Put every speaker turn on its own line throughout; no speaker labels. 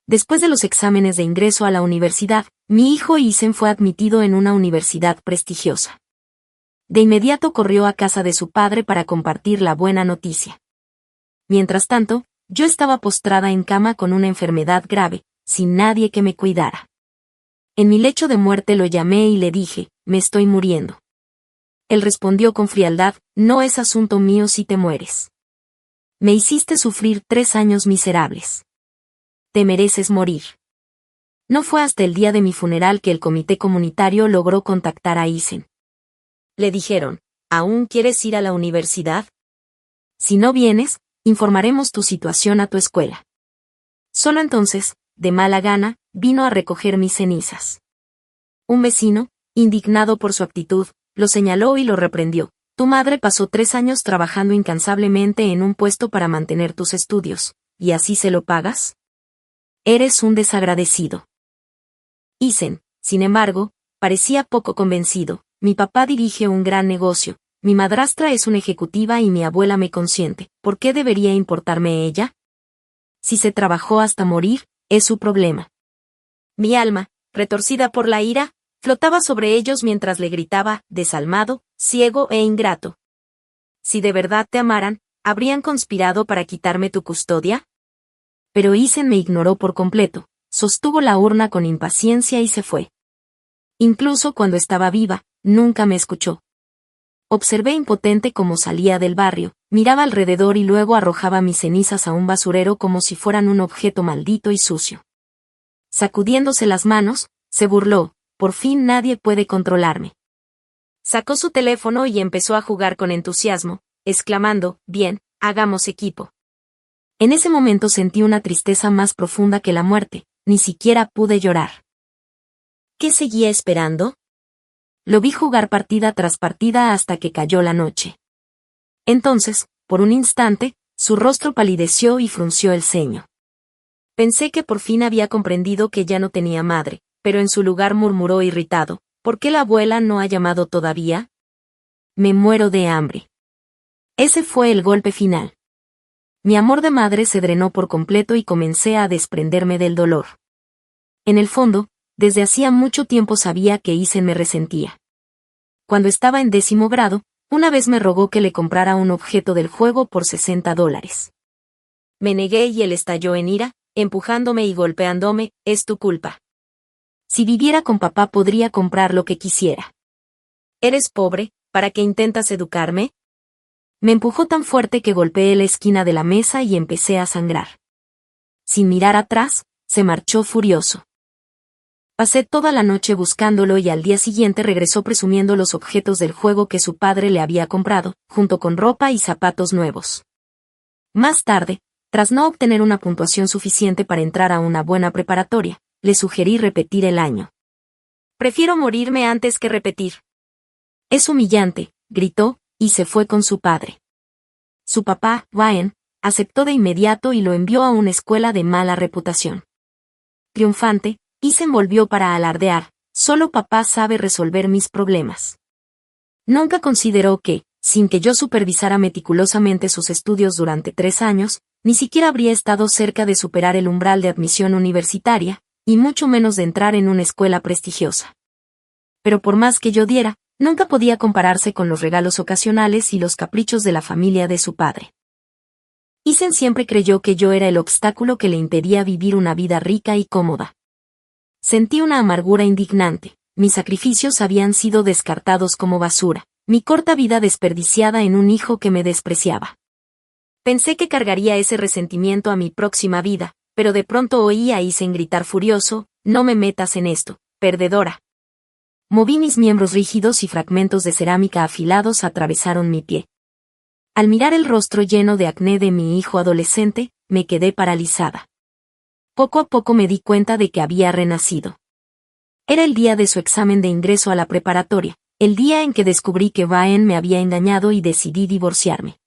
Después de los exámenes de ingreso a la universidad, mi hijo Isen fue admitido en una universidad prestigiosa. De inmediato corrió a casa de su padre para compartir la buena noticia. Mientras tanto, yo estaba postrada en cama con una enfermedad grave, sin nadie que me cuidara. En mi lecho de muerte lo llamé y le dije, me estoy muriendo. Él respondió con frialdad, no es asunto mío si te mueres. Me hiciste sufrir 3 años miserables. Te mereces morir. No fue hasta el día de mi funeral que el comité comunitario logró contactar a Isen. Le dijeron, ¿aún quieres ir a la universidad? Si no vienes, informaremos tu situación a tu escuela. Solo entonces, de mala gana, vino a recoger mis cenizas. Un vecino, indignado por su actitud, lo señaló y lo reprendió. Tu madre pasó 3 años trabajando incansablemente en un puesto para mantener tus estudios, ¿y así se lo pagas? Eres un desagradecido. Isen, sin embargo, parecía poco convencido. Mi papá dirige un gran negocio, mi madrastra es una ejecutiva y mi abuela me consiente. ¿Por qué debería importarme ella? Si se trabajó hasta morir, es su problema. Mi alma, retorcida por la ira, flotaba sobre ellos mientras le gritaba, desalmado, ciego e ingrato. Si de verdad te amaran, ¿habrían conspirado para quitarme tu custodia? Pero Isen me ignoró por completo, sostuvo la urna con impaciencia y se fue. Incluso cuando estaba viva, nunca me escuchó. Observé impotente cómo salía del barrio, miraba alrededor y luego arrojaba mis cenizas a un basurero como si fueran un objeto maldito y sucio. Sacudiéndose las manos, se burló, por fin nadie puede controlarme. Sacó su teléfono y empezó a jugar con entusiasmo, exclamando, bien, hagamos equipo. En ese momento sentí una tristeza más profunda que la muerte, ni siquiera pude llorar. ¿Qué seguía esperando? Lo vi jugar partida tras partida hasta que cayó la noche. Entonces, por un instante, su rostro palideció y frunció el ceño. Pensé que por fin había comprendido que ya no tenía madre, pero en su lugar murmuró irritado, ¿por qué la abuela no ha llamado todavía? Me muero de hambre. Ese fue el golpe final. Mi amor de madre se drenó por completo y comencé a desprenderme del dolor. En el fondo, desde hacía mucho tiempo sabía que Isen me resentía. Cuando estaba en 10º grado, una vez me rogó que le comprara un objeto del juego por $60. Me negué y él estalló en ira, empujándome y golpeándome, es tu culpa. Si viviera con papá podría comprar lo que quisiera. ¿Eres pobre, para qué intentas educarme? Me empujó tan fuerte que golpeé la esquina de la mesa y empecé a sangrar. Sin mirar atrás, se marchó furioso. Pasé toda la noche buscándolo y al día siguiente regresó presumiendo los objetos del juego que su padre le había comprado, junto con ropa y zapatos nuevos. Más tarde, tras no obtener una puntuación suficiente para entrar a una buena preparatoria, le sugerí repetir el año. Prefiero morirme antes que repetir. Es humillante, gritó, y se fue con su padre. Su papá, Ryan, aceptó de inmediato y lo envió a una escuela de mala reputación. Triunfante, Isen volvió para alardear, solo papá sabe resolver mis problemas. Nunca consideró que, sin que yo supervisara meticulosamente sus estudios durante 3 años, ni siquiera habría estado cerca de superar el umbral de admisión universitaria, y mucho menos de entrar en una escuela prestigiosa. Pero por más que yo diera, nunca podía compararse con los regalos ocasionales y los caprichos de la familia de su padre. Isen siempre creyó que yo era el obstáculo que le impedía vivir una vida rica y cómoda. Sentí una amargura indignante, mis sacrificios habían sido descartados como basura, mi corta vida desperdiciada en un hijo que me despreciaba. Pensé que cargaría ese resentimiento a mi próxima vida, pero de pronto oí a Isen gritar furioso, no me metas en esto, perdedora. Moví mis miembros rígidos y fragmentos de cerámica afilados atravesaron mi pie. Al mirar el rostro lleno de acné de mi hijo adolescente, me quedé paralizada. Poco a poco me di cuenta de que había renacido. Era el día de su examen de ingreso a la preparatoria, el día en que descubrí que Ryan me había engañado y decidí divorciarme.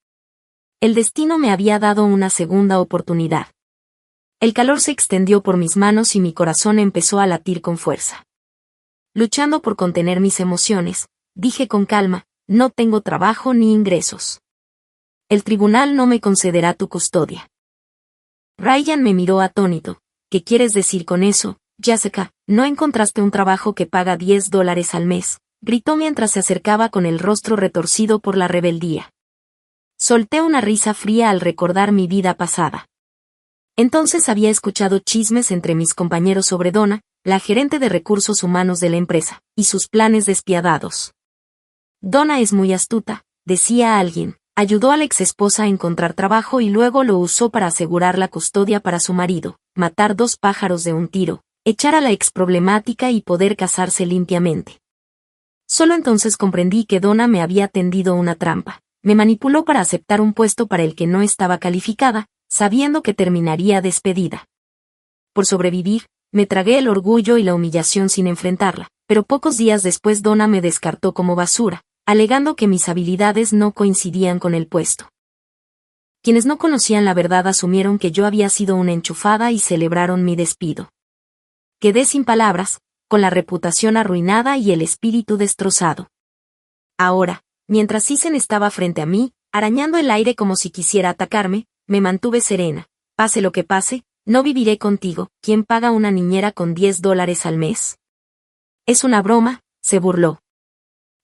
El destino me había dado una segunda oportunidad. El calor se extendió por mis manos y mi corazón empezó a latir con fuerza. Luchando por contener mis emociones, dije con calma, no tengo trabajo ni ingresos. El tribunal no me concederá tu custodia. Ryan me miró atónito, ¿qué quieres decir con eso, Jessica? ¿No encontraste un trabajo que paga $10 al mes?, gritó mientras se acercaba con el rostro retorcido por la rebeldía. Solté una risa fría al recordar mi vida pasada. Entonces había escuchado chismes entre mis compañeros sobre Donna, la gerente de recursos humanos de la empresa, y sus planes despiadados. Donna es muy astuta, decía alguien. Ayudó a la exesposa a encontrar trabajo y luego lo usó para asegurar la custodia para su marido, matar 2 pájaros de un tiro, echar a la ex problemática y poder casarse limpiamente. Solo entonces comprendí que Donna me había tendido una trampa. Me manipuló para aceptar un puesto para el que no estaba calificada, sabiendo que terminaría despedida. Por sobrevivir, me tragué el orgullo y la humillación sin enfrentarla, pero pocos días después Donna me descartó como basura, alegando que mis habilidades no coincidían con el puesto. Quienes no conocían la verdad asumieron que yo había sido una enchufada y celebraron mi despido. Quedé sin palabras, con la reputación arruinada y el espíritu destrozado. Ahora, mientras Isen estaba frente a mí, arañando el aire como si quisiera atacarme, me mantuve serena. Pase lo que pase, no viviré contigo. ¿Quién paga una niñera con $10 al mes? Es una broma, se burló.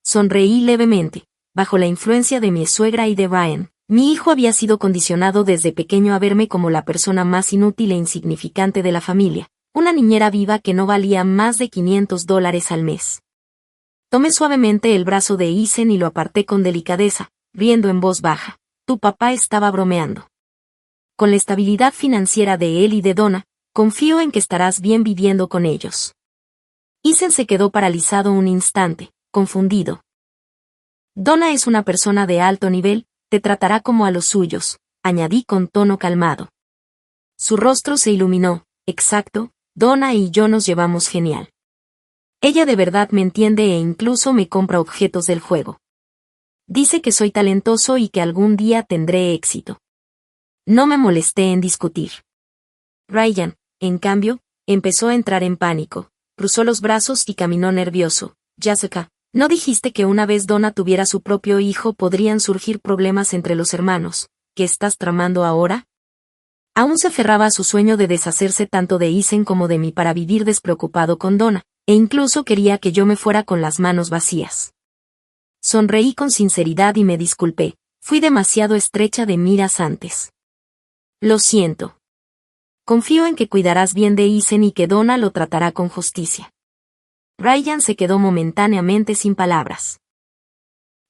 Sonreí levemente. Bajo la influencia de mi suegra y de Ryan, mi hijo había sido condicionado desde pequeño a verme como la persona más inútil e insignificante de la familia, una niñera viva que no valía más de $500 al mes. Tomé suavemente el brazo de Isen y lo aparté con delicadeza, riendo en voz baja. Tu papá estaba bromeando. Con la estabilidad financiera de él y de Donna, confío en que estarás bien viviendo con ellos. Isen se quedó paralizado un instante, confundido. Donna es una persona de alto nivel, te tratará como a los suyos, añadí con tono calmado. Su rostro se iluminó. Exacto, Donna y yo nos llevamos genial. Ella de verdad me entiende e incluso me compra objetos del juego. Dice que soy talentoso y que algún día tendré éxito. No me molesté en discutir. Ryan, en cambio, empezó a entrar en pánico, cruzó los brazos y caminó nervioso. Jessica, ¿no dijiste que una vez Donna tuviera su propio hijo podrían surgir problemas entre los hermanos? ¿Qué estás tramando ahora? Aún se aferraba a su sueño de deshacerse tanto de Isen como de mí para vivir despreocupado con Donna, e incluso quería que yo me fuera con las manos vacías. Sonreí con sinceridad y me disculpé, fui demasiado estrecha de miras antes. Lo siento. Confío en que cuidarás bien de Isen y que Donna lo tratará con justicia. Ryan se quedó momentáneamente sin palabras.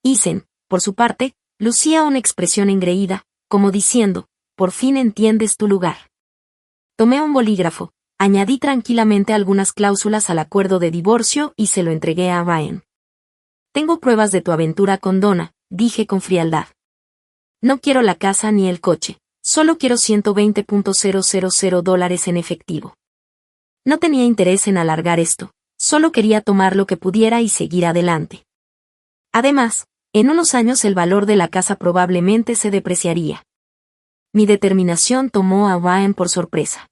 Isen, por su parte, lucía una expresión engreída, como diciendo, por fin entiendes tu lugar. Tomé un bolígrafo, añadí tranquilamente algunas cláusulas al acuerdo de divorcio y se lo entregué a Ryan. Tengo pruebas de tu aventura con Donna, dije con frialdad. No quiero la casa ni el coche, solo quiero $120,000 en efectivo. No tenía interés en alargar esto, solo quería tomar lo que pudiera y seguir adelante. Además, en unos años el valor de la casa probablemente se depreciaría. Mi determinación tomó a Ryan por sorpresa.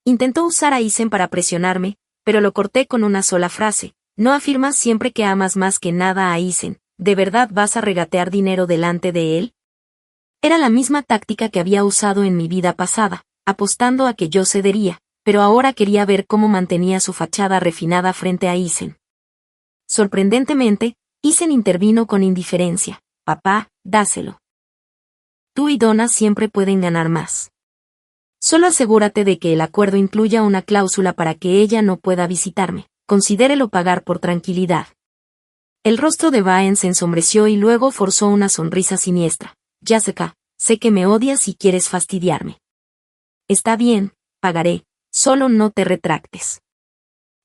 Intentó usar a Isen para presionarme, pero lo corté con una sola frase. No afirmas siempre que amas más que nada a Isen, ¿de verdad vas a regatear dinero delante de él? Era la misma táctica que había usado en mi vida pasada, apostando a que yo cedería, pero ahora quería ver cómo mantenía su fachada refinada frente a Isen. Sorprendentemente, Isen intervino con indiferencia. Papá, dáselo. Tú y Donna siempre pueden ganar más. Solo asegúrate de que el acuerdo incluya una cláusula para que ella no pueda visitarme. Considérelo pagar por tranquilidad. El rostro de Ryan se ensombreció y luego forzó una sonrisa siniestra. Jessica, sé que me odias y quieres fastidiarme. Está bien, pagaré, solo no te retractes.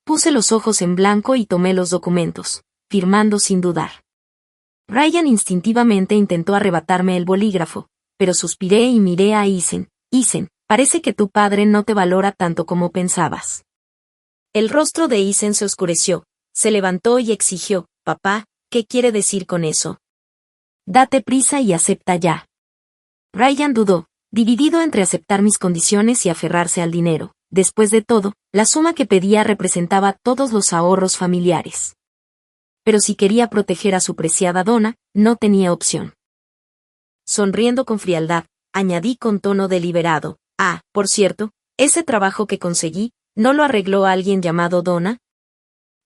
Puse los ojos en blanco y tomé los documentos, firmando sin dudar. Ryan instintivamente intentó arrebatarme el bolígrafo, pero suspiré y miré a Isen. Isen, parece que tu padre no te valora tanto como pensabas. El rostro de Isen se oscureció, se levantó y exigió, papá, ¿qué quiere decir con eso? Date prisa y acepta ya. Ryan dudó, dividido entre aceptar mis condiciones y aferrarse al dinero. Después de todo, la suma que pedía representaba todos los ahorros familiares. Pero si quería proteger a su preciada Donna, no tenía opción. Sonriendo con frialdad, añadí con tono deliberado, por cierto, Ese trabajo que conseguí, ¿no lo arregló alguien llamado Donna?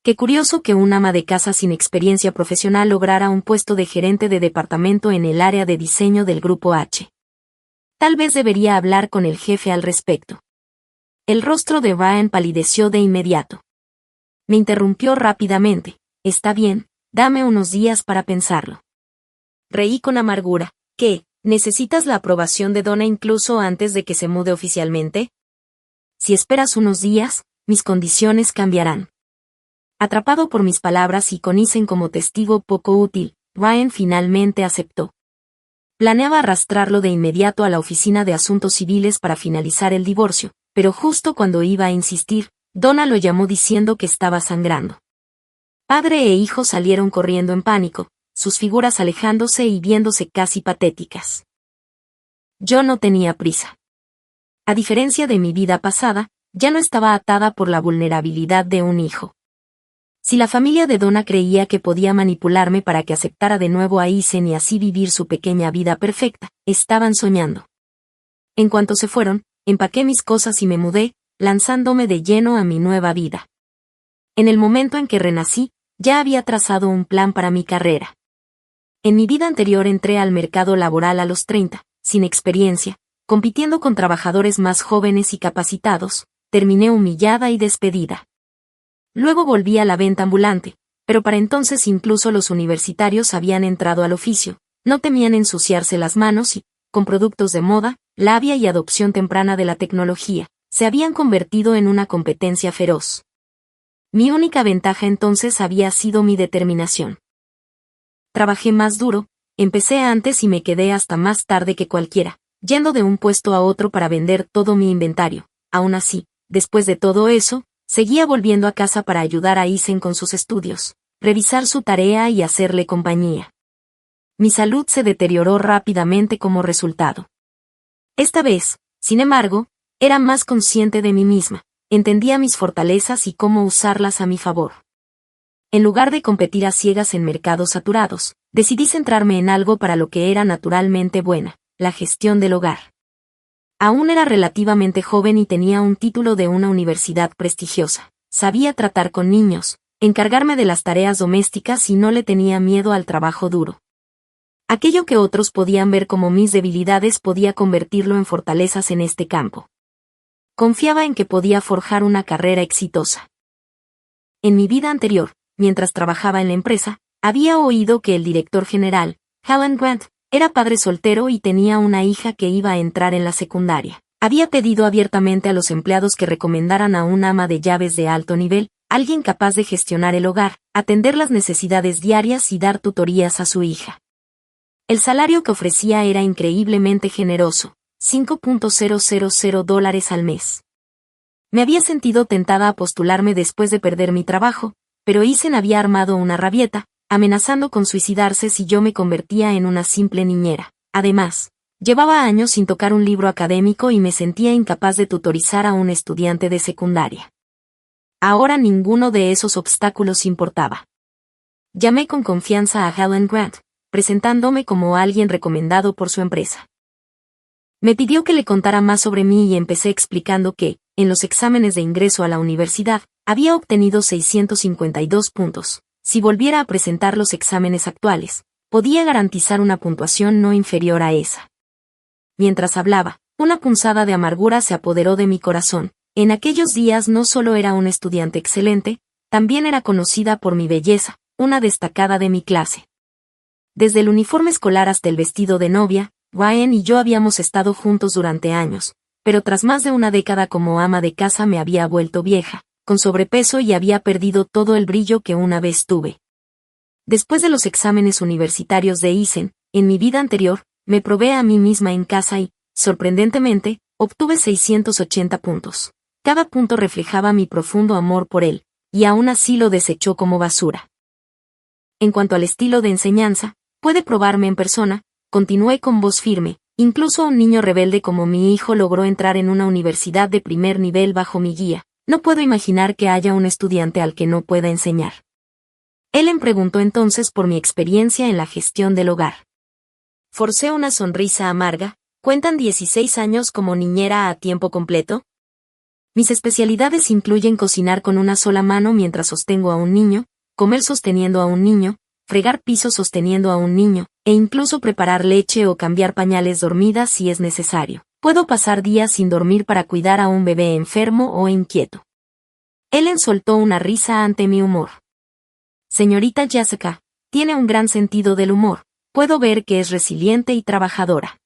Qué curioso que un ama de casa sin experiencia profesional lograra un puesto de gerente de departamento en el área de diseño del Grupo H. Tal vez debería hablar con el jefe al respecto. El rostro de Ryan palideció de inmediato. Me interrumpió rápidamente. Está bien, dame unos días para pensarlo. Reí con amargura. ¿Qué? ¿Necesitas la aprobación de Donna incluso antes de que se mude oficialmente? Si esperas unos días, mis condiciones cambiarán. Atrapado por mis palabras y con Eisen como testigo poco útil, Ryan finalmente aceptó. Planeaba arrastrarlo de inmediato a la oficina de asuntos civiles para finalizar el divorcio, pero justo cuando iba a insistir, Donna lo llamó diciendo que estaba sangrando. Padre e hijo salieron corriendo en pánico, sus figuras alejándose y viéndose casi patéticas. Yo no tenía prisa. A diferencia de mi vida pasada, ya no estaba atada por la vulnerabilidad de un hijo. Si la familia de Donna creía que podía manipularme para que aceptara de nuevo a Eisen y así vivir su pequeña vida perfecta, estaban soñando. En cuanto se fueron, empaqué mis cosas y me mudé, lanzándome de lleno a mi nueva vida. En el momento en que renací, ya había trazado un plan para mi carrera. En mi vida anterior entré al mercado laboral a los 30, sin experiencia, compitiendo con trabajadores más jóvenes y capacitados, terminé humillada y despedida. Luego volví a la venta ambulante, pero para entonces incluso los universitarios habían entrado al oficio, no temían ensuciarse las manos y, con productos de moda, labia y adopción temprana de la tecnología, se habían convertido en una competencia feroz. Mi única ventaja entonces había sido mi determinación. Trabajé más duro, empecé antes y me quedé hasta más tarde que cualquiera, yendo de un puesto a otro para vender todo mi inventario. Aún así, después de todo eso, seguía volviendo a casa para ayudar a Eisen con sus estudios, revisar su tarea y hacerle compañía. Mi salud se deterioró rápidamente como resultado. Esta vez, sin embargo, era más consciente de mí misma, entendía mis fortalezas y cómo usarlas a mi favor. En lugar de competir a ciegas en mercados saturados, decidí centrarme en algo para lo que era naturalmente buena, la gestión del hogar. Aún era relativamente joven y tenía un título de una universidad prestigiosa. Sabía tratar con niños, encargarme de las tareas domésticas y no le tenía miedo al trabajo duro. Aquello que otros podían ver como mis debilidades podía convertirlo en fortalezas en este campo. Confiaba en que podía forjar una carrera exitosa. En mi vida anterior, mientras trabajaba en la empresa, había oído que el director general, Alan Grant, era padre soltero y tenía una hija que iba a entrar en la secundaria. Había pedido abiertamente a los empleados que recomendaran a una ama de llaves de alto nivel, alguien capaz de gestionar el hogar, atender las necesidades diarias y dar tutorías a su hija. El salario que ofrecía era increíblemente generoso, $5,000 al mes. Me había sentido tentada a postularme después de perder mi trabajo, pero Eisen había armado una rabieta, amenazando con suicidarse si yo me convertía en una simple niñera. Además, llevaba años sin tocar un libro académico y me sentía incapaz de tutorizar a un estudiante de secundaria. Ahora ninguno de esos obstáculos importaba. Llamé con confianza a Alan Grant, presentándome como alguien recomendado por su empresa. Me pidió que le contara más sobre mí y empecé explicando que, en los exámenes de ingreso a la universidad, había obtenido 652 puntos. Si volviera a presentar los exámenes actuales, podía garantizar una puntuación no inferior a esa. Mientras hablaba, una punzada de amargura se apoderó de mi corazón. En aquellos días no solo era una estudiante excelente, también era conocida por mi belleza, una destacada de mi clase. Desde el uniforme escolar hasta el vestido de novia, Ryan y yo habíamos estado juntos durante años, pero tras más de una década como ama de casa me había vuelto vieja, con sobrepeso y había perdido todo el brillo que una vez tuve. Después de los exámenes universitarios de Eisen, en mi vida anterior, me probé a mí misma en casa y, sorprendentemente, obtuve 680 puntos. Cada punto reflejaba mi profundo amor por él, y aún así lo desechó como basura. En cuanto al estilo de enseñanza, puede probarme en persona, continué con voz firme, incluso un niño rebelde como mi hijo logró entrar en una universidad de primer nivel bajo mi guía. No puedo imaginar que haya un estudiante al que no pueda enseñar. Ellen preguntó entonces por mi experiencia en la gestión del hogar. Forcé una sonrisa amarga. ¿Cuentan 16 años como niñera a tiempo completo? Mis especialidades incluyen cocinar con una sola mano mientras sostengo a un niño, comer sosteniendo a un niño, fregar pisos sosteniendo a un niño, e incluso preparar leche o cambiar pañales dormidas si es necesario. Puedo pasar días sin dormir para cuidar a un bebé enfermo o inquieto. Ellen soltó una risa ante mi humor. Señorita Jessica, tiene un gran sentido del humor. Puedo ver que es resiliente y trabajadora.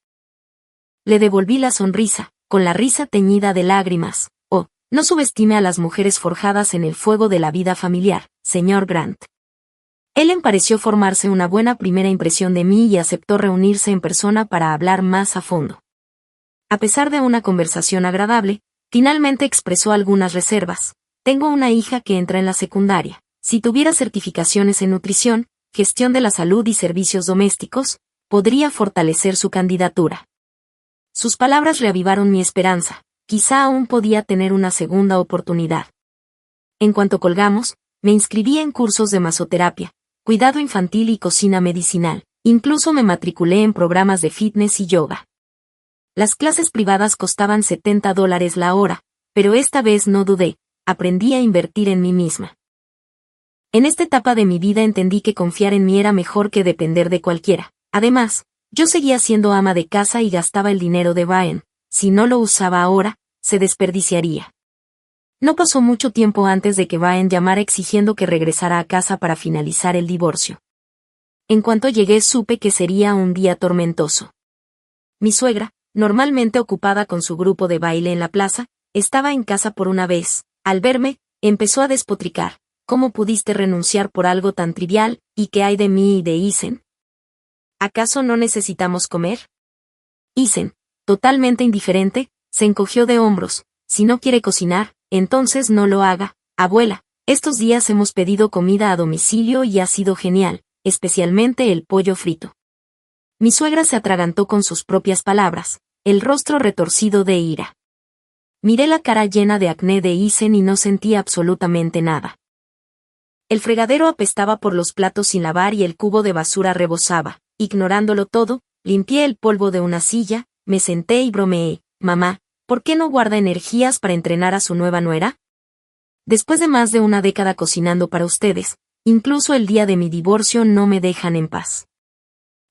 Le devolví la sonrisa, con la risa teñida de lágrimas. Oh, no subestime a las mujeres forjadas en el fuego de la vida familiar, señor Grant. Ellen pareció formarse una buena primera impresión de mí y aceptó reunirse en persona para hablar más a fondo. A pesar de una conversación agradable, finalmente expresó algunas reservas. Tengo una hija que entra en la secundaria. Si tuviera certificaciones en nutrición, gestión de la salud y servicios domésticos, podría fortalecer su candidatura. Sus palabras reavivaron mi esperanza. Quizá aún podía tener una segunda oportunidad. En cuanto colgamos, me inscribí en cursos de masoterapia, cuidado infantil y cocina medicinal. Incluso me matriculé en programas de fitness y yoga. Las clases privadas costaban $70 la hora, pero esta vez no dudé, aprendí a invertir en mí misma. En esta etapa de mi vida entendí que confiar en mí era mejor que depender de cualquiera. Además, yo seguía siendo ama de casa y gastaba el dinero de Brian. Si no lo usaba ahora, se desperdiciaría. No pasó mucho tiempo antes de que Brian llamara exigiendo que regresara a casa para finalizar el divorcio. En cuanto llegué supe que sería un día tormentoso. Mi suegra, normalmente ocupada con su grupo de baile en la plaza, estaba en casa por una vez. Al verme, empezó a despotricar. ¿Cómo pudiste renunciar por algo tan trivial? ¿Y qué hay de mí y de Isen? ¿Acaso no necesitamos comer? Isen, totalmente indiferente, se encogió de hombros. Si no quiere cocinar, entonces no lo haga. Abuela, estos días hemos pedido comida a domicilio y ha sido genial, especialmente el pollo frito. Mi suegra se atragantó con sus propias palabras, el rostro retorcido de ira. Miré la cara llena de acné de Isen y no sentí absolutamente nada. El fregadero apestaba por los platos sin lavar y el cubo de basura rebosaba. Ignorándolo todo, limpié el polvo de una silla, me senté y bromeé. Mamá, ¿por qué no guarda energías para entrenar a su nueva nuera? Después de más de una década cocinando para ustedes, incluso el día de mi divorcio no me dejan en paz.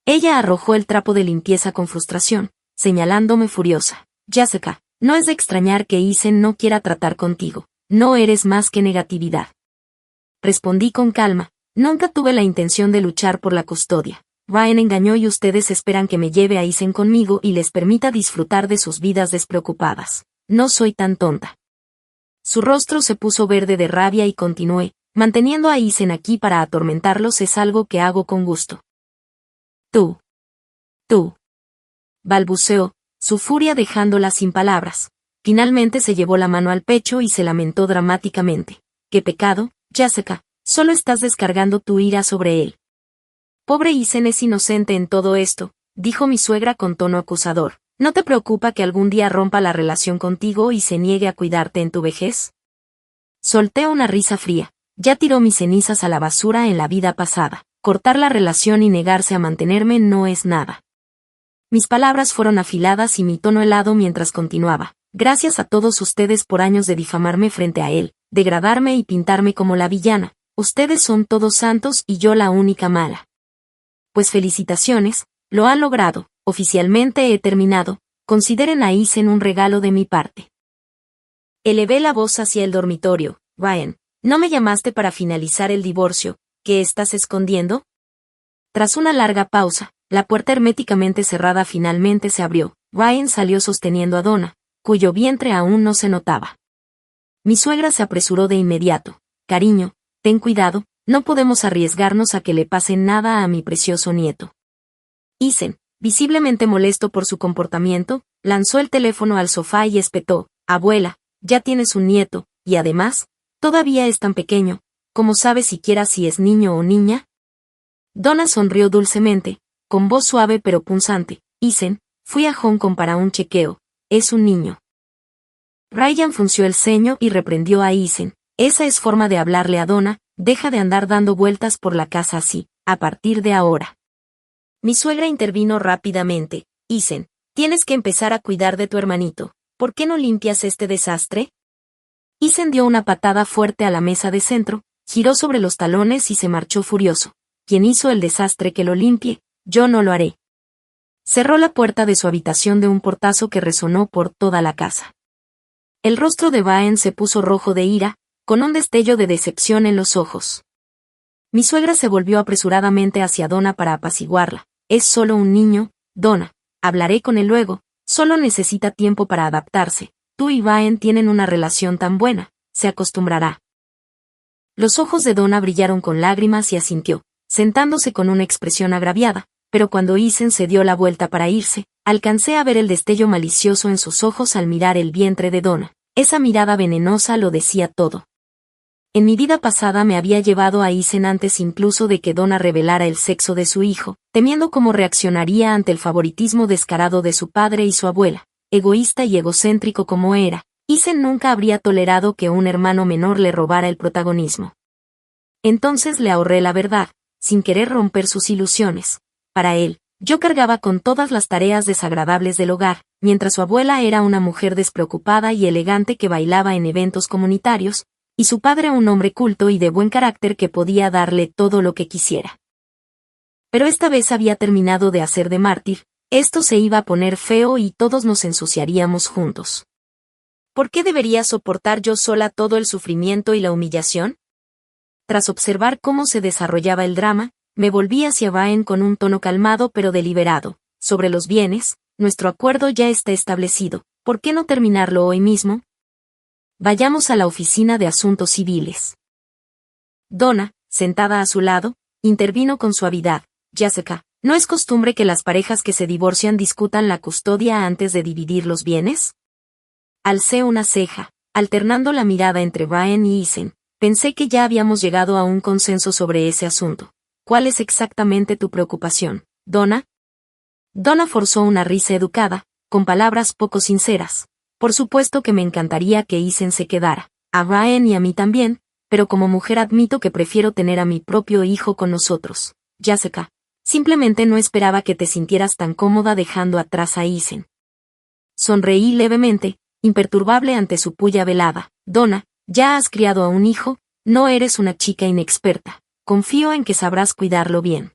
Ella arrojó el trapo de limpieza con frustración, señalándome furiosa. Jessica, no es de extrañar que Isen no quiera tratar contigo. No eres más que negatividad. Respondí con calma, nunca tuve la intención de luchar por la custodia. Brian engañó y ustedes esperan que me lleve a Isen conmigo y les permita disfrutar de sus vidas despreocupadas. No soy tan tonta. Su rostro se puso verde de rabia y continué, manteniendo a Isen aquí para atormentarlos es algo que hago con gusto. Tú, balbuceó, su furia dejándola sin palabras. Finalmente se llevó la mano al pecho y se lamentó dramáticamente. ¡Qué pecado, Jessica! Solo estás descargando tu ira sobre él. Pobre Isen es inocente en todo esto, dijo mi suegra con tono acusador. ¿No te preocupa que algún día rompa la relación contigo y se niegue a cuidarte en tu vejez? Solté una risa fría. Ya tiró mis cenizas a la basura en la vida pasada. Cortar la relación y negarse a mantenerme no es nada. Mis palabras fueron afiladas y mi tono helado mientras continuaba. Gracias a todos ustedes por años de difamarme frente a él, degradarme y pintarme como la villana. Ustedes son todos santos y yo la única mala. Pues felicitaciones, lo han logrado, oficialmente he terminado, consideren a Isen un regalo de mi parte. Elevé la voz hacia el dormitorio. Brian, ¿no me llamaste para finalizar el divorcio? ¿Qué estás escondiendo? Tras una larga pausa, la puerta herméticamente cerrada finalmente se abrió. Brian salió sosteniendo a Donna, cuyo vientre aún no se notaba. Mi suegra se apresuró de inmediato. Cariño, ten cuidado, no podemos arriesgarnos a que le pase nada a mi precioso nieto. Isen, visiblemente molesto por su comportamiento, lanzó el teléfono al sofá y espetó. Abuela, ya tienes un nieto, y además, todavía es tan pequeño, ¿cómo sabes siquiera si es niño o niña? Donna sonrió dulcemente, con voz suave pero punzante. Isen, fui a Hong Kong para un chequeo, es un niño. Brian frunció el ceño y reprendió a Isen. Esa es forma de hablarle a Donna, deja de andar dando vueltas por la casa así, a partir de ahora. Mi suegra intervino rápidamente. Isen, tienes que empezar a cuidar de tu hermanito. ¿Por qué no limpias este desastre? Isen dio una patada fuerte a la mesa de centro, giró sobre los talones y se marchó furioso. ¿Quién hizo el desastre que lo limpie? Yo no lo haré. Cerró la puerta de su habitación de un portazo que resonó por toda la casa. El rostro de Baen se puso rojo de ira, con un destello de decepción en los ojos. Mi suegra se volvió apresuradamente hacia Donna para apaciguarla. Es solo un niño, Donna. Hablaré con él luego, solo necesita tiempo para adaptarse. Tú y Baen tienen una relación tan buena, se acostumbrará. Los ojos de Donna brillaron con lágrimas y asintió, sentándose con una expresión agraviada, pero cuando Isen se dio la vuelta para irse, alcancé a ver el destello malicioso en sus ojos al mirar el vientre de Donna. Esa mirada venenosa lo decía todo. En mi vida pasada me había llevado a Isen antes incluso de que Donna revelara el sexo de su hijo, temiendo cómo reaccionaría ante el favoritismo descarado de su padre y su abuela. Egoísta y egocéntrico como era, Isen nunca habría tolerado que un hermano menor le robara el protagonismo. Entonces le ahorré la verdad, sin querer romper sus ilusiones. Para él, yo cargaba con todas las tareas desagradables del hogar, mientras su abuela era una mujer despreocupada y elegante que bailaba en eventos comunitarios, y su padre un hombre culto y de buen carácter que podía darle todo lo que quisiera. Pero esta vez había terminado de hacer de mártir, esto se iba a poner feo y todos nos ensuciaríamos juntos. ¿Por qué debería soportar yo sola todo el sufrimiento y la humillación? Tras observar cómo se desarrollaba el drama, me volví hacia Baen con un tono calmado pero deliberado. Sobre los bienes, nuestro acuerdo ya está establecido, ¿por qué no terminarlo hoy mismo? Vayamos a la oficina de asuntos civiles. Donna, sentada a su lado, intervino con suavidad. Jessica, ¿no es costumbre que las parejas que se divorcian discutan la custodia antes de dividir los bienes? Alcé una ceja, alternando la mirada entre Baen y Isen. Pensé que ya habíamos llegado a un consenso sobre ese asunto. ¿Cuál es exactamente tu preocupación, Donna? Donna forzó una risa educada, con palabras poco sinceras. Por supuesto que me encantaría que Isen se quedara, a Baen y a mí también, pero como mujer admito que prefiero tener a mi propio hijo con nosotros. Jessica, simplemente no esperaba que te sintieras tan cómoda dejando atrás a Isen. Sonreí levemente, imperturbable ante su puya velada. Donna, ya has criado a un hijo, no eres una chica inexperta. Confío en que sabrás cuidarlo bien.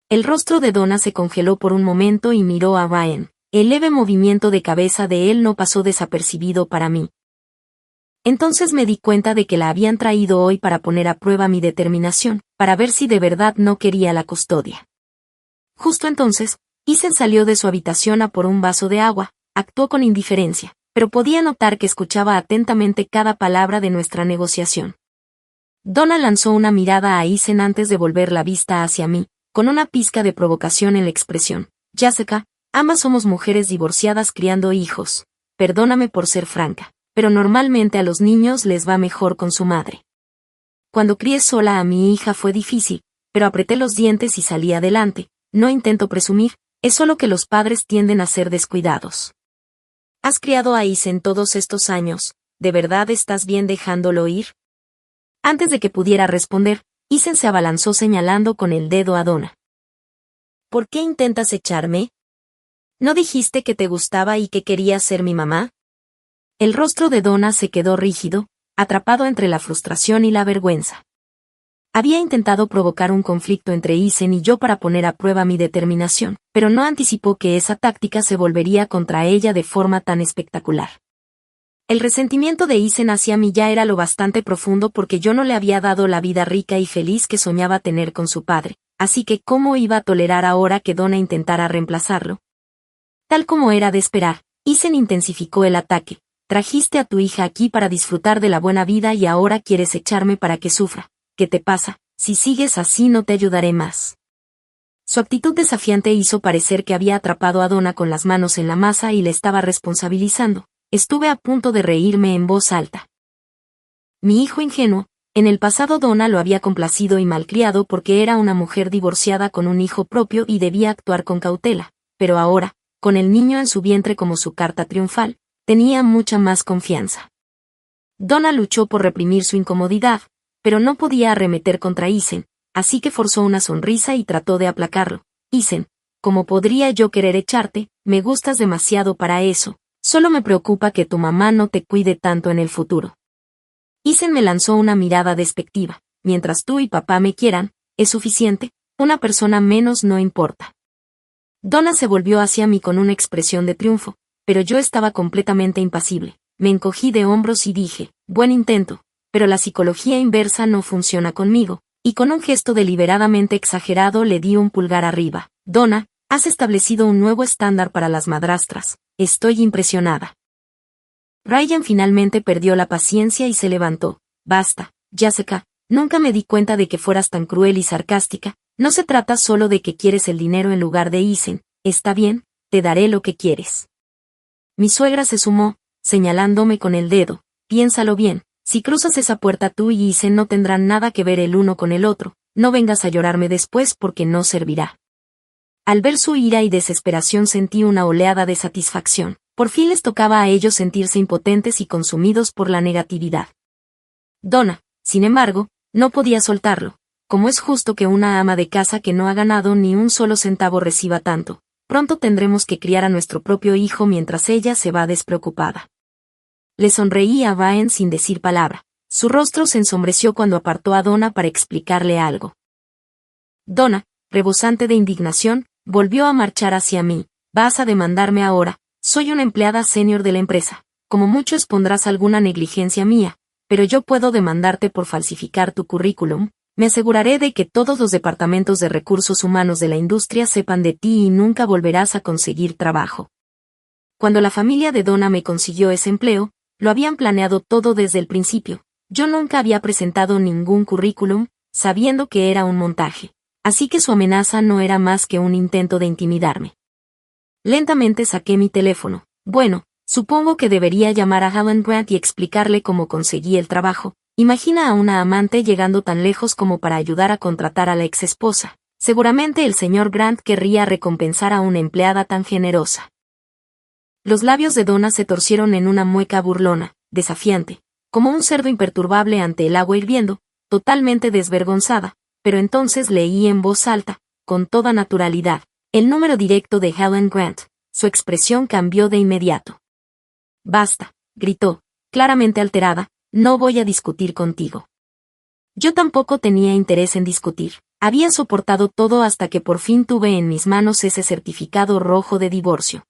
El rostro de Donna se congeló por un momento y miró a Baen. El leve movimiento de cabeza de él no pasó desapercibido para mí. Entonces me di cuenta de que la habían traído hoy para poner a prueba mi determinación, para ver si de verdad no quería la custodia. Justo entonces, Isen salió de su habitación a por un vaso de agua, actuó con indiferencia, pero podía notar que escuchaba atentamente cada palabra de nuestra negociación. Donna lanzó una mirada a Isen antes de volver la vista hacia mí, con una pizca de provocación en la expresión. Jessica, ambas somos mujeres divorciadas criando hijos. Perdóname por ser franca, pero normalmente a los niños les va mejor con su madre. Cuando crié sola a mi hija fue difícil, pero apreté los dientes y salí adelante. No intento presumir, es solo que los padres tienden a ser descuidados. Has criado a Isen todos estos años, ¿de verdad estás bien dejándolo ir? Antes de que pudiera responder, Isen se abalanzó señalando con el dedo a Donna. ¿Por qué intentas echarme? ¿No dijiste que te gustaba y que querías ser mi mamá? El rostro de Donna se quedó rígido, atrapado entre la frustración y la vergüenza. Había intentado provocar un conflicto entre Isen y yo para poner a prueba mi determinación, pero no anticipó que esa táctica se volvería contra ella de forma tan espectacular. El resentimiento de Isen hacia mí ya era lo bastante profundo porque yo no le había dado la vida rica y feliz que soñaba tener con su padre, así que ¿cómo iba a tolerar ahora que Donna intentara reemplazarlo? Tal como era de esperar, Isen intensificó el ataque. Trajiste a tu hija aquí para disfrutar de la buena vida y ahora quieres echarme para que sufra. ¿Qué te pasa? Si sigues así no te ayudaré más. Su actitud desafiante hizo parecer que había atrapado a Donna con las manos en la masa y le estaba responsabilizando. Estuve a punto de reírme en voz alta. Mi hijo ingenuo, en el pasado Donna lo había complacido y malcriado porque era una mujer divorciada con un hijo propio y debía actuar con cautela, pero ahora, con el niño en su vientre como su carta triunfal, tenía mucha más confianza. Donna luchó por reprimir su incomodidad, pero no podía arremeter contra Isen, así que forzó una sonrisa y trató de aplacarlo. Isen, ¿cómo podría yo querer echarte? Me gustas demasiado para eso, solo me preocupa que tu mamá no te cuide tanto en el futuro. Isen me lanzó una mirada despectiva. Mientras tú y papá me quieran, es suficiente, una persona menos no importa. Donna se volvió hacia mí con una expresión de triunfo, pero yo estaba completamente impasible. Me encogí de hombros y dije, buen intento, pero la psicología inversa no funciona conmigo, y con un gesto deliberadamente exagerado le di un pulgar arriba. Donna, has establecido un nuevo estándar para las madrastras, estoy impresionada. Ryan finalmente perdió la paciencia y se levantó. Basta, Jessica, nunca me di cuenta de que fueras tan cruel y sarcástica, no se trata solo de que quieres el dinero en lugar de Isen, está bien, te daré lo que quieres. Mi suegra se sumó, señalándome con el dedo, piénsalo bien, si cruzas esa puerta tú y Isen no tendrán nada que ver el uno con el otro, no vengas a llorarme después porque no servirá. Al ver su ira y desesperación sentí una oleada de satisfacción. Por fin les tocaba a ellos sentirse impotentes y consumidos por la negatividad. Donna, sin embargo, no podía soltarlo. Como es justo que una ama de casa que no ha ganado ni un solo centavo reciba tanto, pronto tendremos que criar a nuestro propio hijo mientras ella se va despreocupada. Le sonreí a Ryan sin decir palabra. Su rostro se ensombreció cuando apartó a Donna para explicarle algo. Donna, rebosante de indignación, volvió a marchar hacia mí. Vas a demandarme ahora. Soy una empleada senior de la empresa. Como mucho expondrás alguna negligencia mía, pero yo puedo demandarte por falsificar tu currículum. Me aseguraré de que todos los departamentos de recursos humanos de la industria sepan de ti y nunca volverás a conseguir trabajo. Cuando la familia de Donna me consiguió ese empleo, lo habían planeado todo desde el principio. Yo nunca había presentado ningún currículum, sabiendo que era un montaje. Así que su amenaza no era más que un intento de intimidarme. Lentamente saqué mi teléfono. Bueno, supongo que debería llamar a Helen Grant y explicarle cómo conseguí el trabajo. Imagina a una amante llegando tan lejos como para ayudar a contratar a la exesposa. Seguramente el señor Grant querría recompensar a una empleada tan generosa. Los labios de Donna se torcieron en una mueca burlona, desafiante, como un cerdo imperturbable ante el agua hirviendo, totalmente desvergonzada, pero entonces leí en voz alta, con toda naturalidad, el número directo de Helen Grant. Su expresión cambió de inmediato. Basta, gritó, claramente alterada, no voy a discutir contigo. Yo tampoco tenía interés en discutir. Había soportado todo hasta que por fin tuve en mis manos ese certificado rojo de divorcio.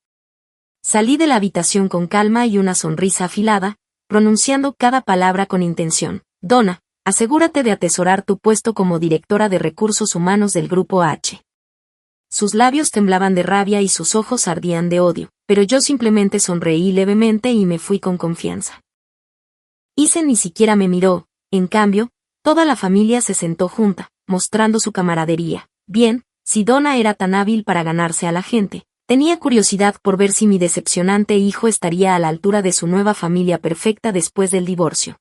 Salí de la habitación con calma y una sonrisa afilada, pronunciando cada palabra con intención. Donna, asegúrate de atesorar tu puesto como directora de recursos humanos del Grupo H. Sus labios temblaban de rabia y sus ojos ardían de odio, pero yo simplemente sonreí levemente y me fui con confianza. Isen ni siquiera me miró, en cambio, toda la familia se sentó junta, mostrando su camaradería. Bien, si Donna era tan hábil para ganarse a la gente, tenía curiosidad por ver si mi decepcionante hijo estaría a la altura de su nueva familia perfecta después del divorcio.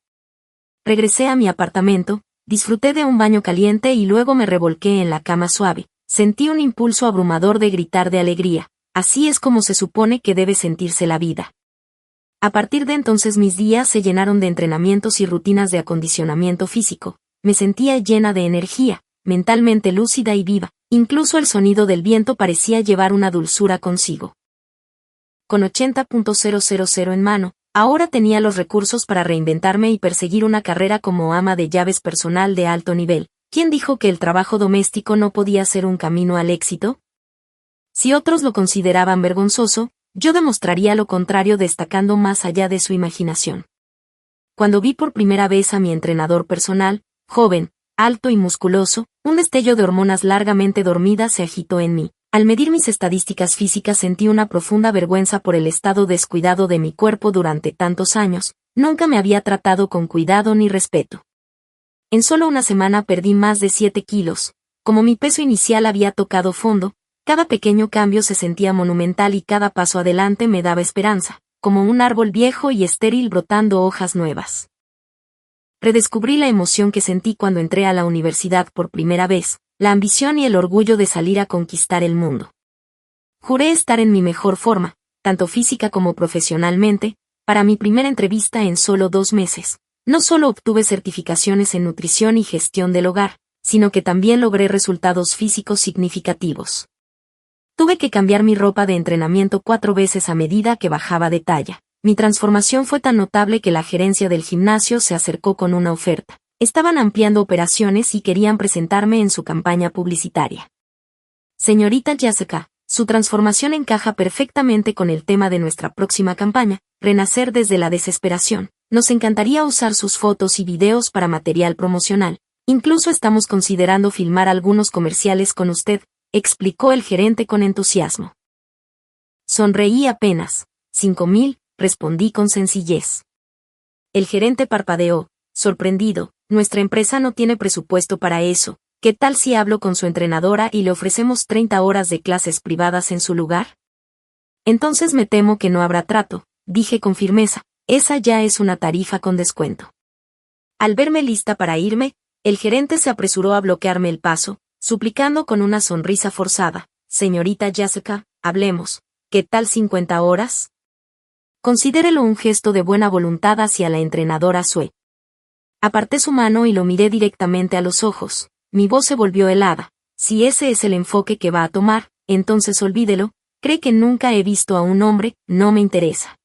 Regresé a mi apartamento, disfruté de un baño caliente y luego me revolqué en la cama suave. Sentí un impulso abrumador de gritar de alegría. Así es como se supone que debe sentirse la vida. A partir de entonces mis días se llenaron de entrenamientos y rutinas de acondicionamiento físico. Me sentía llena de energía, mentalmente lúcida y viva. Incluso el sonido del viento parecía llevar una dulzura consigo. Con 80.000 en mano, ahora tenía los recursos para reinventarme y perseguir una carrera como ama de llaves personal de alto nivel. ¿Quién dijo que el trabajo doméstico no podía ser un camino al éxito? Si otros lo consideraban vergonzoso, yo demostraría lo contrario destacando más allá de su imaginación. Cuando vi por primera vez a mi entrenador personal, joven, alto y musculoso, un destello de hormonas largamente dormidas se agitó en mí. Al medir mis estadísticas físicas sentí una profunda vergüenza por el estado descuidado de mi cuerpo durante tantos años. Nunca me había tratado con cuidado ni respeto. En solo una semana perdí más de 7 kilos. Como mi peso inicial había tocado fondo, cada pequeño cambio se sentía monumental y cada paso adelante me daba esperanza, como un árbol viejo y estéril brotando hojas nuevas. Redescubrí la emoción que sentí cuando entré a la universidad por primera vez, la ambición y el orgullo de salir a conquistar el mundo. Juré estar en mi mejor forma, tanto física como profesionalmente, para mi primera entrevista en solo 2 meses. No solo obtuve certificaciones en nutrición y gestión del hogar, sino que también logré resultados físicos significativos. Tuve que cambiar mi ropa de entrenamiento 4 veces a medida que bajaba de talla. mi transformación fue tan notable que la gerencia del gimnasio se acercó con una oferta. Estaban ampliando operaciones y querían presentarme en su campaña publicitaria. Señorita Jessica, su transformación encaja perfectamente con el tema de nuestra próxima campaña, Renacer desde la desesperación. Nos encantaría usar sus fotos y videos para material promocional. Incluso estamos considerando filmar algunos comerciales con usted, explicó el gerente con entusiasmo. Sonreí apenas. 5,000, respondí con sencillez. El gerente parpadeó, sorprendido. Nuestra empresa no tiene presupuesto para eso. ¿Qué tal si hablo con su entrenadora y le ofrecemos 30 horas de clases privadas en su lugar? Entonces me temo que no habrá trato, dije con firmeza. Esa ya es una tarifa con descuento. Al verme lista para irme, el gerente se apresuró a bloquearme el paso, suplicando con una sonrisa forzada. Señorita Jessica, hablemos. ¿Qué tal 50 horas? Considérelo un gesto de buena voluntad hacia la entrenadora Sue. Aparté su mano y lo miré directamente a los ojos. Mi voz se volvió helada. Si ese es el enfoque que va a tomar, entonces olvídelo. Cree que nunca he visto a un hombre, no me interesa.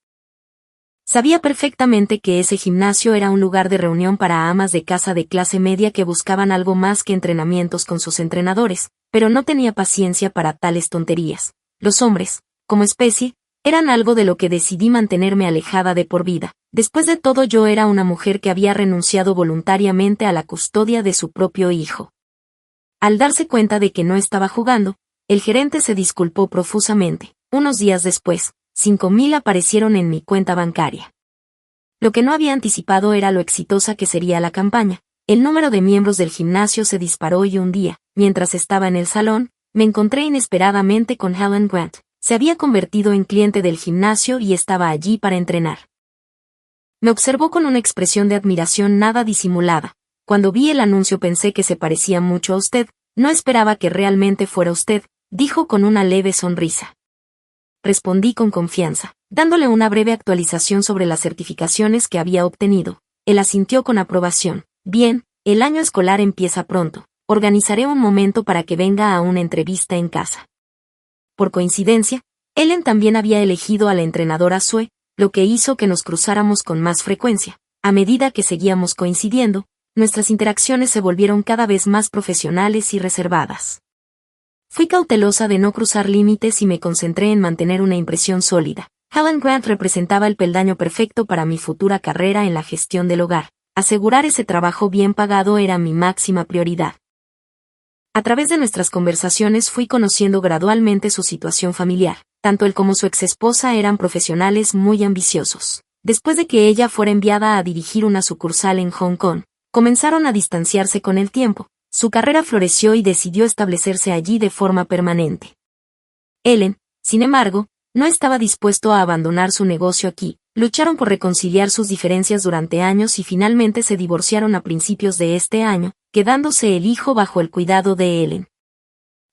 Sabía perfectamente que ese gimnasio era un lugar de reunión para amas de casa de clase media que buscaban algo más que entrenamientos con sus entrenadores, pero no tenía paciencia para tales tonterías. Los hombres, como especie, eran algo de lo que decidí mantenerme alejada de por vida. Después de todo, yo era una mujer que había renunciado voluntariamente a la custodia de su propio hijo. Al darse cuenta de que no estaba jugando, el gerente se disculpó profusamente. Unos días después, 5,000 aparecieron en mi cuenta bancaria. Lo que no había anticipado era lo exitosa que sería la campaña. El número de miembros del gimnasio se disparó y un día, mientras estaba en el salón, me encontré inesperadamente con Helen Grant. Se había convertido en cliente del gimnasio y estaba allí para entrenar. Me observó con una expresión de admiración nada disimulada. Cuando vi el anuncio pensé que se parecía mucho a usted. No esperaba que realmente fuera usted, dijo con una leve sonrisa. Respondí con confianza, dándole una breve actualización sobre las certificaciones que había obtenido. Él asintió con aprobación. Bien, el año escolar empieza pronto. Organizaré un momento para que venga a una entrevista en casa. Por coincidencia, Ellen también había elegido a la entrenadora Sue, lo que hizo que nos cruzáramos con más frecuencia. A medida que seguíamos coincidiendo, nuestras interacciones se volvieron cada vez más profesionales y reservadas. Fui cautelosa de no cruzar límites y me concentré en mantener una impresión sólida. Helen Grant representaba el peldaño perfecto para mi futura carrera en la gestión del hogar. Asegurar ese trabajo bien pagado era mi máxima prioridad. A través de nuestras conversaciones fui conociendo gradualmente su situación familiar. Tanto él como su exesposa eran profesionales muy ambiciosos. Después de que ella fuera enviada a dirigir una sucursal en Hong Kong, comenzaron a distanciarse con el tiempo. Su carrera floreció y decidió establecerse allí de forma permanente. Ellen, sin embargo, no estaba dispuesto a abandonar su negocio aquí. Lucharon por reconciliar sus diferencias durante años y finalmente se divorciaron a principios de este año, quedándose el hijo bajo el cuidado de Ellen.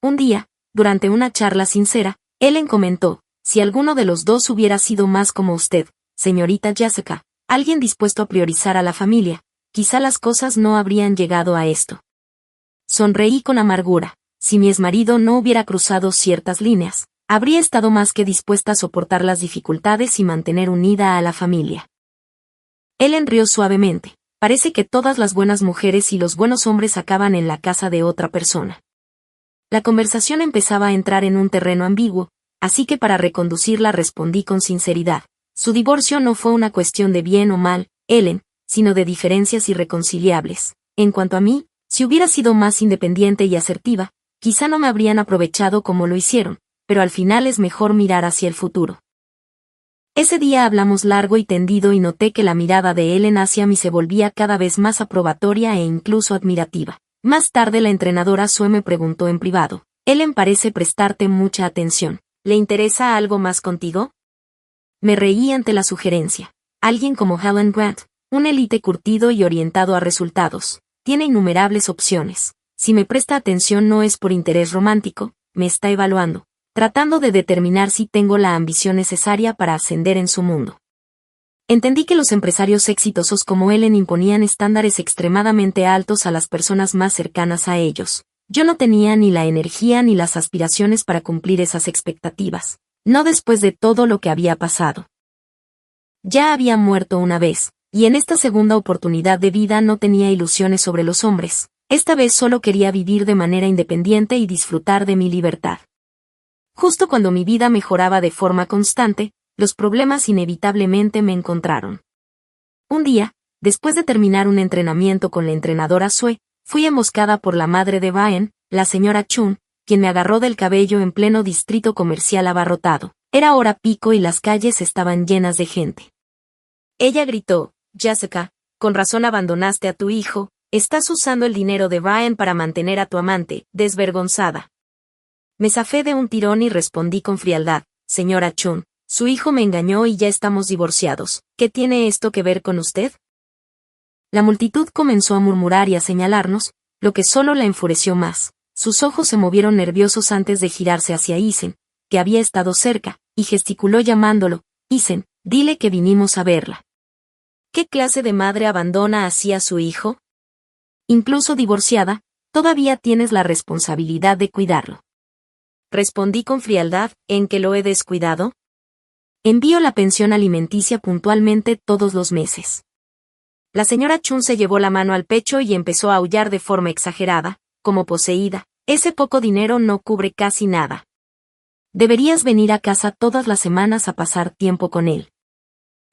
Un día, durante una charla sincera, Ellen comentó, si alguno de los dos hubiera sido más como usted, señorita Jessica, alguien dispuesto a priorizar a la familia, quizá las cosas no habrían llegado a esto. Sonreí con amargura. Si mi exmarido no hubiera cruzado ciertas líneas, habría estado más que dispuesta a soportar las dificultades y mantener unida a la familia. Ellen rió suavemente. Parece que todas las buenas mujeres y los buenos hombres acaban en la casa de otra persona. La conversación empezaba a entrar en un terreno ambiguo, así que para reconducirla respondí con sinceridad. Su divorcio no fue una cuestión de bien o mal, Ellen, sino de diferencias irreconciliables. En cuanto a mí, si hubiera sido más independiente y asertiva, quizá no me habrían aprovechado como lo hicieron, pero al final es mejor mirar hacia el futuro. Ese día hablamos largo y tendido y noté que la mirada de Ellen hacia mí se volvía cada vez más aprobatoria e incluso admirativa. Más tarde la entrenadora Sue me preguntó en privado, Ellen parece prestarte mucha atención. ¿Le interesa algo más contigo? Me reí ante la sugerencia. Alguien como Helen Grant, un élite curtido y orientado a resultados, tiene innumerables opciones. Si me presta atención no es por interés romántico, me está evaluando, tratando de determinar si tengo la ambición necesaria para ascender en su mundo. Entendí que los empresarios exitosos como Ellen imponían estándares extremadamente altos a las personas más cercanas a ellos. Yo no tenía ni la energía ni las aspiraciones para cumplir esas expectativas, no después de todo lo que había pasado. Ya había muerto una vez, y en esta segunda oportunidad de vida no tenía ilusiones sobre los hombres. Esta vez solo quería vivir de manera independiente y disfrutar de mi libertad. Justo cuando mi vida mejoraba de forma constante, los problemas inevitablemente me encontraron. Un día, después de terminar un entrenamiento con la entrenadora Sue, fui emboscada por la madre de Brian, la señora Chun, quien me agarró del cabello en pleno distrito comercial abarrotado. Era hora pico y las calles estaban llenas de gente. Ella gritó: Jessica, con razón abandonaste a tu hijo, estás usando el dinero de Brian para mantener a tu amante, desvergonzada. Me zafé de un tirón y respondí con frialdad: señora Chun, su hijo me engañó y ya estamos divorciados. ¿Qué tiene esto que ver con usted? La multitud comenzó a murmurar y a señalarnos, lo que solo la enfureció más. Sus ojos se movieron nerviosos antes de girarse hacia Isen, que había estado cerca, y gesticuló llamándolo: Isen, dile que vinimos a verla. ¿Qué clase de madre abandona así a su hijo? Incluso divorciada, todavía tienes la responsabilidad de cuidarlo. Respondí con frialdad: ¿en qué lo he descuidado? Envío la pensión alimenticia puntualmente todos los meses. La señora Chun se llevó la mano al pecho y empezó a aullar de forma exagerada, como poseída. Ese poco dinero no cubre casi nada. Deberías venir a casa todas las semanas a pasar tiempo con él.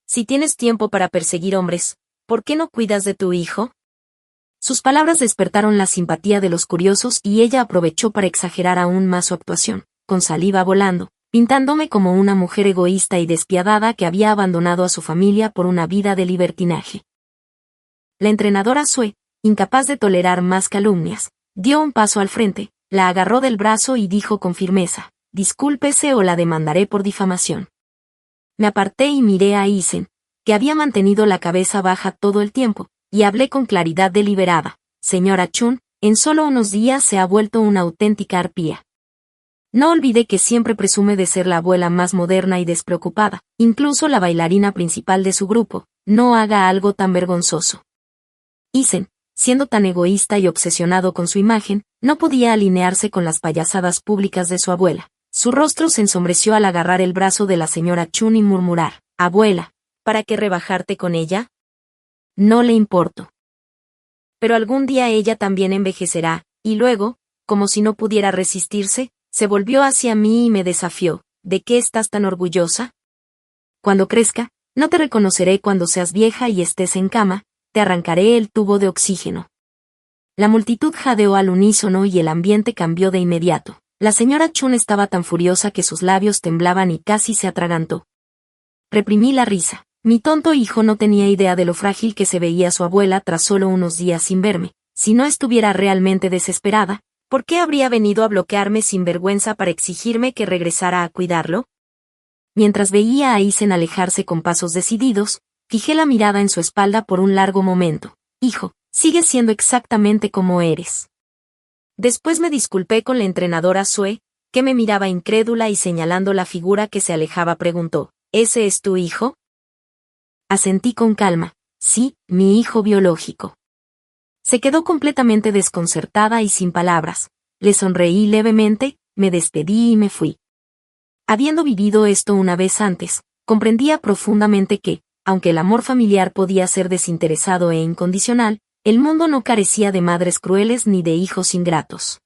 Si tienes tiempo para perseguir hombres, ¿por qué no cuidas de tu hijo? Sus palabras despertaron la simpatía de los curiosos y ella aprovechó para exagerar aún más su actuación, con saliva volando, pintándome como una mujer egoísta y despiadada que había abandonado a su familia por una vida de libertinaje. La entrenadora Sue, incapaz de tolerar más calumnias, dio un paso al frente, la agarró del brazo y dijo con firmeza: discúlpese o la demandaré por difamación. Me aparté y miré a Isen, que había mantenido la cabeza baja todo el tiempo, y hablé con claridad deliberada: señora Chun, en solo unos días se ha vuelto una auténtica arpía. No olvide que siempre presume de ser la abuela más moderna y despreocupada, incluso la bailarina principal de su grupo. No haga algo tan vergonzoso. Isen, siendo tan egoísta y obsesionado con su imagen, no podía alinearse con las payasadas públicas de su abuela. Su rostro se ensombreció al agarrar el brazo de la señora Chun y murmurar: abuela, ¿para qué rebajarte con ella? No le importo. Pero algún día ella también envejecerá, y luego, como si no pudiera resistirse, se volvió hacia mí y me desafió: ¿de qué estás tan orgullosa? Cuando crezca, no te reconoceré cuando seas vieja y estés en cama, te arrancaré el tubo de oxígeno. La multitud jadeó al unísono y el ambiente cambió de inmediato. La señora Chun estaba tan furiosa que sus labios temblaban y casi se atragantó. Reprimí la risa. Mi tonto hijo no tenía idea de lo frágil que se veía su abuela tras solo unos días sin verme. Si no estuviera realmente desesperada, ¿por qué habría venido a bloquearme sin vergüenza para exigirme que regresara a cuidarlo? Mientras veía a Isen alejarse con pasos decididos, fijé la mirada en su espalda por un largo momento. Hijo, sigues siendo exactamente como eres. Después me disculpé con la entrenadora Sue, que me miraba incrédula y señalando la figura que se alejaba preguntó: ¿ese es tu hijo? Asentí con calma: sí, mi hijo biológico. Se quedó completamente desconcertada y sin palabras. Le sonreí levemente, me despedí y me fui. Habiendo vivido esto una vez antes, comprendía profundamente que, aunque el amor familiar podía ser desinteresado e incondicional, el mundo no carecía de madres crueles ni de hijos ingratos.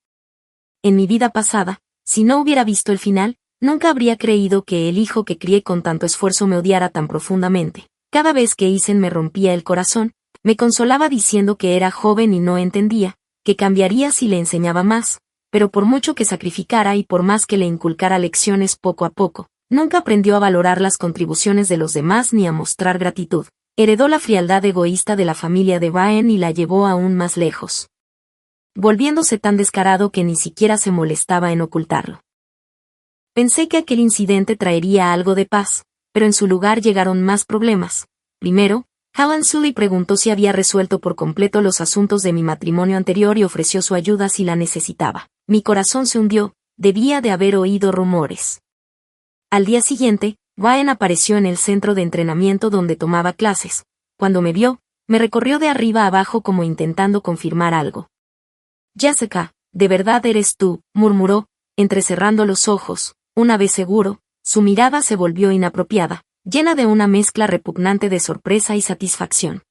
En mi vida pasada, si no hubiera visto el final, nunca habría creído que el hijo que crié con tanto esfuerzo me odiara tan profundamente. Cada vez que Isen me rompía el corazón, me consolaba diciendo que era joven y no entendía, que cambiaría si le enseñaba más, pero por mucho que sacrificara y por más que le inculcara lecciones poco a poco, nunca aprendió a valorar las contribuciones de los demás ni a mostrar gratitud. Heredó la frialdad egoísta de la familia de Brian y la llevó aún más lejos, volviéndose tan descarado que ni siquiera se molestaba en ocultarlo. Pensé que aquel incidente traería algo de paz, pero en su lugar llegaron más problemas. Primero, Helen Sully preguntó si había resuelto por completo los asuntos de mi matrimonio anterior y ofreció su ayuda si la necesitaba. Mi corazón se hundió, debía de haber oído rumores. Al día siguiente, Brian apareció en el centro de entrenamiento donde tomaba clases. Cuando me vio, me recorrió de arriba abajo como intentando confirmar algo. Jessica, ¿de verdad eres tú?, murmuró, entrecerrando los ojos. Una vez seguro, su mirada se volvió inapropiada. llena de una mezcla repugnante de sorpresa y satisfacción.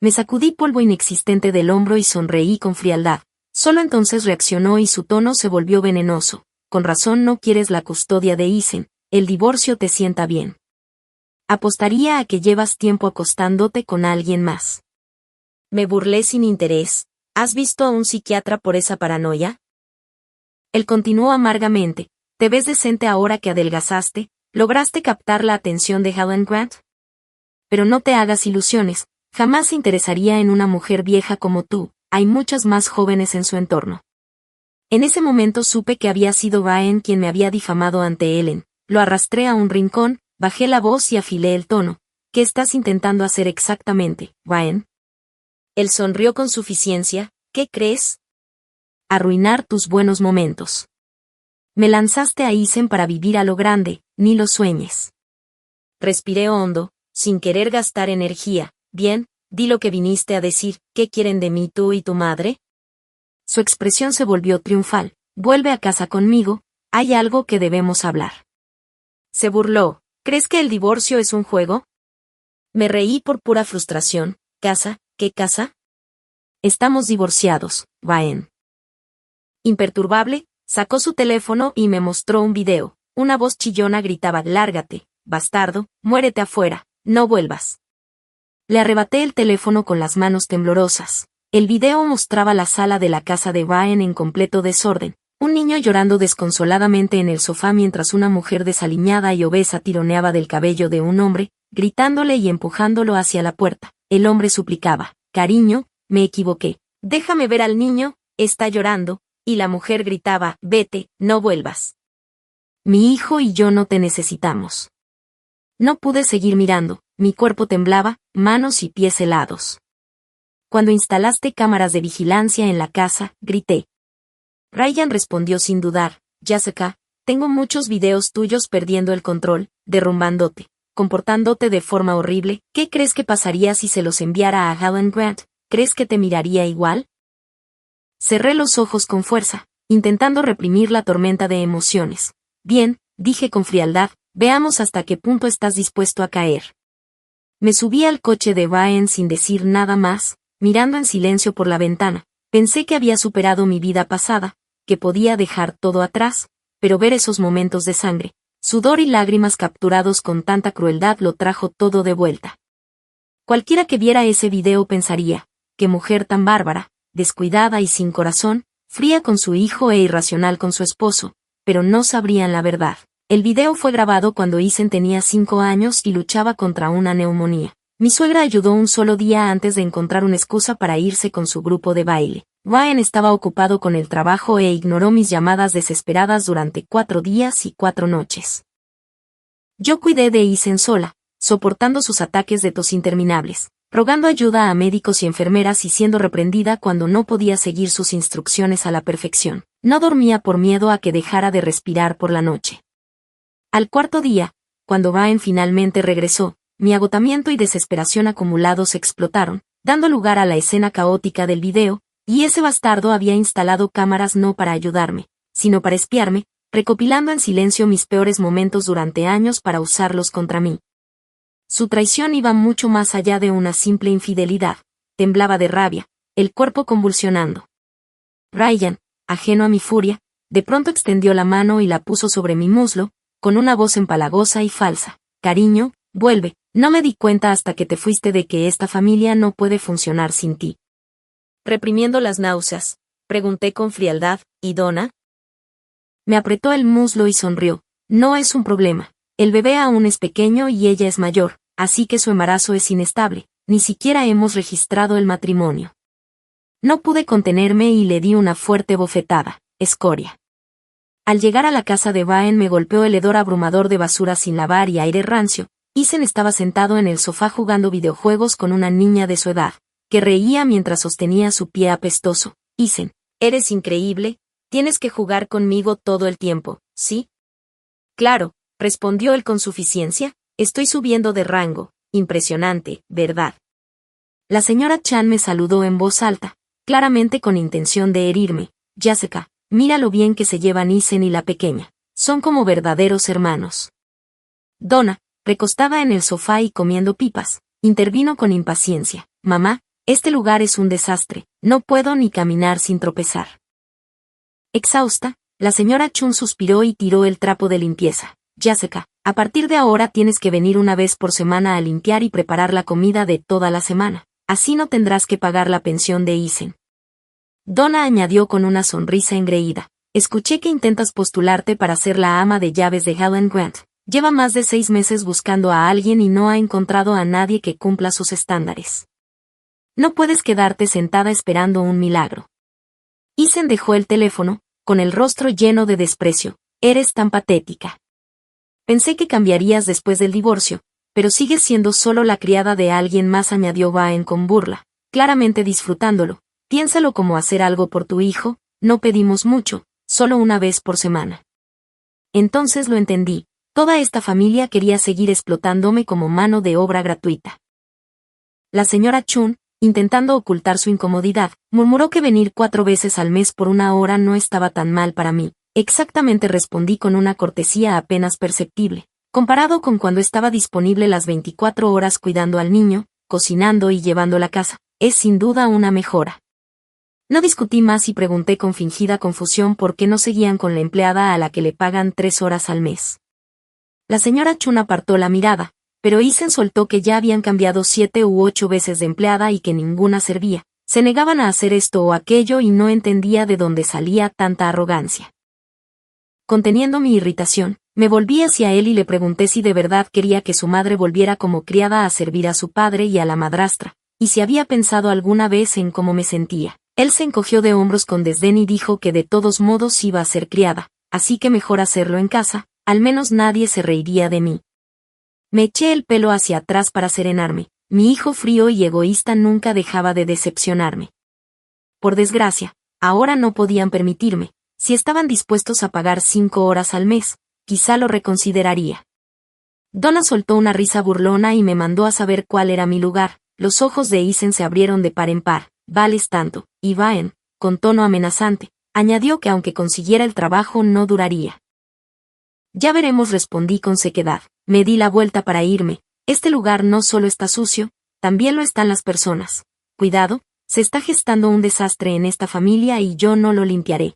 Me sacudí polvo inexistente del hombro y sonreí con frialdad. Solo entonces reaccionó y su tono se volvió venenoso. Con razón no quieres la custodia de Isen, el divorcio te sienta bien. Apostaría a que llevas tiempo acostándote con alguien más. Me burlé sin interés. ¿Has visto a un psiquiatra por esa paranoia? Él continuó amargamente. ¿Te ves decente ahora que adelgazaste? ¿Lograste captar la atención de Helen Grant? Pero no te hagas ilusiones. Jamás se interesaría en una mujer vieja como tú. Hay muchas más jóvenes en su entorno. En ese momento supe que había sido Ryan quien me había difamado ante Ellen. Lo arrastré a un rincón, bajé la voz y afilé el tono. ¿Qué estás intentando hacer exactamente, Ryan? Él sonrió con suficiencia. ¿Qué crees? Arruinar tus buenos momentos. Me lanzaste a Isen para vivir a lo grande, ni lo sueñes. Respiré hondo, sin querer gastar energía. Bien, di lo que viniste a decir. ¿Qué quieren de mí tú y tu madre? Su expresión se volvió triunfal. Vuelve a casa conmigo, hay algo que debemos hablar. Se burló. ¿Crees que el divorcio es un juego? Me reí por pura frustración. ¿Casa? ¿Qué casa? Estamos divorciados, Ryan. Imperturbable, sacó su teléfono y me mostró un video. Una voz chillona gritaba: lárgate, bastardo, muérete afuera, no vuelvas. Le arrebaté el teléfono con las manos temblorosas. El video mostraba la sala de la casa de Ryan en completo desorden. Un niño llorando desconsoladamente en el sofá mientras una mujer desaliñada y obesa tironeaba del cabello de un hombre, gritándole y empujándolo hacia la puerta. El hombre suplicaba: cariño, me equivoqué. Déjame ver al niño, está llorando, y la mujer gritaba: vete, no vuelvas. Mi hijo y yo no te necesitamos. No pude seguir mirando, mi cuerpo temblaba, manos y pies helados. Cuando instalaste cámaras de vigilancia en la casa, grité. Ryan respondió sin dudar: Jessica, tengo muchos videos tuyos perdiendo el control, derrumbándote, comportándote de forma horrible. ¿Qué crees que pasaría si se los enviara a Helen Grant? ¿Crees que te miraría igual? Cerré los ojos con fuerza, intentando reprimir la tormenta de emociones. Bien, dije con frialdad, veamos hasta qué punto estás dispuesto a caer. Me subí al coche de Ryan sin decir nada más, mirando en silencio por la ventana. Pensé que había superado mi vida pasada, que podía dejar todo atrás, pero ver esos momentos de sangre, sudor y lágrimas capturados con tanta crueldad lo trajo todo de vuelta. Cualquiera que viera ese video pensaría: qué mujer tan bárbara, descuidada y sin corazón, fría con su hijo e irracional con su esposo, pero no sabrían la verdad. El video fue grabado cuando Isen tenía 5 años y luchaba contra una neumonía. Mi suegra ayudó un solo día antes de encontrar una excusa para irse con su grupo de baile. Ryan estaba ocupado con el trabajo e ignoró mis llamadas desesperadas durante 4 días y 4 noches. Yo cuidé de Isen sola, soportando sus ataques de tos interminables, rogando ayuda a médicos y enfermeras y siendo reprendida cuando no podía seguir sus instrucciones a la perfección. No dormía por miedo a que dejara de respirar por la noche. Al 4.º día, cuando Ryan finalmente regresó, mi agotamiento y desesperación acumulados explotaron, dando lugar a la escena caótica del video, y ese bastardo había instalado cámaras no para ayudarme, sino para espiarme, recopilando en silencio mis peores momentos durante años para usarlos contra mí. Su traición iba mucho más allá de una simple infidelidad. Temblaba de rabia, el cuerpo convulsionando. Ryan, ajeno a mi furia, de pronto extendió la mano y la puso sobre mi muslo, con una voz empalagosa y falsa. Cariño, vuelve, no me di cuenta hasta que te fuiste de que esta familia no puede funcionar sin ti. Reprimiendo las náuseas, pregunté con frialdad: ¿y Donna? Me apretó el muslo y sonrió. No es un problema. El bebé aún es pequeño y ella es mayor, así que su embarazo es inestable, ni siquiera hemos registrado el matrimonio. No pude contenerme y le di una fuerte bofetada. Escoria. Al llegar a la casa de Ryan me golpeó el hedor abrumador de basura sin lavar y aire rancio. Isen estaba sentado en el sofá jugando videojuegos con una niña de su edad, que reía mientras sostenía su pie apestoso. Isen, eres increíble, tienes que jugar conmigo todo el tiempo, ¿sí? Claro, respondió él con suficiencia, estoy subiendo de rango, impresionante, ¿verdad? La señora Chan me saludó en voz alta, claramente con intención de herirme. Jessica, mira lo bien que se llevan Isen y la pequeña, son como verdaderos hermanos. Donna, recostada en el sofá y comiendo pipas, intervino con impaciencia. Mamá, este lugar es un desastre, no puedo ni caminar sin tropezar. Exhausta, la señora Chun suspiró y tiró el trapo de limpieza. Jessica, a partir de ahora tienes que venir una vez por semana a limpiar y preparar la comida de toda la semana. Así no tendrás que pagar la pensión de Isen. Donna añadió con una sonrisa engreída. Escuché que intentas postularte para ser la ama de llaves de Helen Grant. Lleva más de 6 meses buscando a alguien y no ha encontrado a nadie que cumpla sus estándares. No puedes quedarte sentada esperando un milagro. Isen dejó el teléfono, con el rostro lleno de desprecio. Eres tan patética. Pensé que cambiarías después del divorcio, pero sigues siendo solo la criada de alguien más, añadió Baen con burla, claramente disfrutándolo. Piénsalo como hacer algo por tu hijo, no pedimos mucho, solo una vez por semana. Entonces lo entendí, toda esta familia quería seguir explotándome como mano de obra gratuita. La señora Chun, intentando ocultar su incomodidad, murmuró que venir 4 veces al mes por 1 hora no estaba tan mal para mí. Exactamente, respondí con una cortesía apenas perceptible, comparado con cuando estaba disponible las 24 horas cuidando al niño, cocinando y llevando la casa, es sin duda una mejora. No discutí más y pregunté con fingida confusión por qué no seguían con la empleada a la que le pagan 3 horas al mes. La señora Chun apartó la mirada, pero Isen soltó que ya habían cambiado 7 u 8 veces de empleada y que ninguna servía. Se negaban a hacer esto o aquello y no entendía de dónde salía tanta arrogancia. Conteniendo mi irritación, me volví hacia él y le pregunté si de verdad quería que su madre volviera como criada a servir a su padre y a la madrastra, y si había pensado alguna vez en cómo me sentía. Él se encogió de hombros con desdén y dijo que de todos modos iba a ser criada, así que mejor hacerlo en casa, al menos nadie se reiría de mí. Me eché el pelo hacia atrás para serenarme, mi hijo frío y egoísta nunca dejaba de decepcionarme. Por desgracia, ahora no podían permitirme. Si estaban dispuestos a pagar 5 horas al mes, quizá lo reconsideraría. Donna soltó una risa burlona y me mandó a saber cuál era mi lugar. Los ojos de Isen se abrieron de par en par. Vales tanto, y Baen, con tono amenazante, añadió que aunque consiguiera el trabajo no duraría. Ya veremos, respondí con sequedad. Me di la vuelta para irme. Este lugar no solo está sucio, también lo están las personas. Cuidado, se está gestando un desastre en esta familia y yo no lo limpiaré.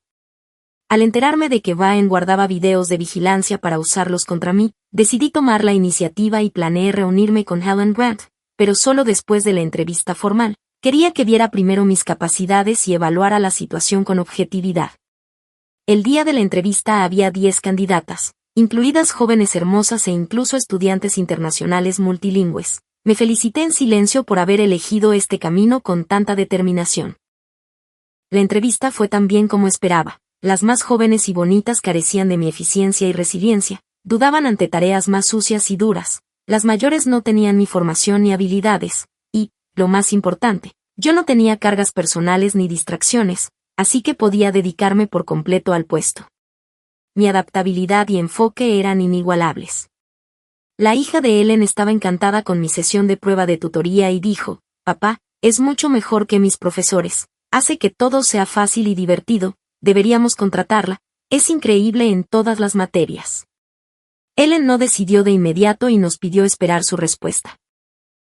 Al enterarme de que Baen guardaba videos de vigilancia para usarlos contra mí, decidí tomar la iniciativa y planeé reunirme con Helen Grant, pero solo después de la entrevista formal. Quería que viera primero mis capacidades y evaluara la situación con objetividad. El día de la entrevista había 10 candidatas, incluidas jóvenes hermosas e incluso estudiantes internacionales multilingües. Me felicité en silencio por haber elegido este camino con tanta determinación. La entrevista fue tan bien como esperaba. Las más jóvenes y bonitas carecían de mi eficiencia y resiliencia, dudaban ante tareas más sucias y duras. Las mayores no tenían ni formación ni habilidades, y, lo más importante, yo no tenía cargas personales ni distracciones, así que podía dedicarme por completo al puesto. Mi adaptabilidad y enfoque eran inigualables. La hija de Ellen estaba encantada con mi sesión de prueba de tutoría y dijo, «Papá, es mucho mejor que mis profesores, hace que todo sea fácil y divertido, deberíamos contratarla, es increíble en todas las materias». Ellen no decidió de inmediato y nos pidió esperar su respuesta.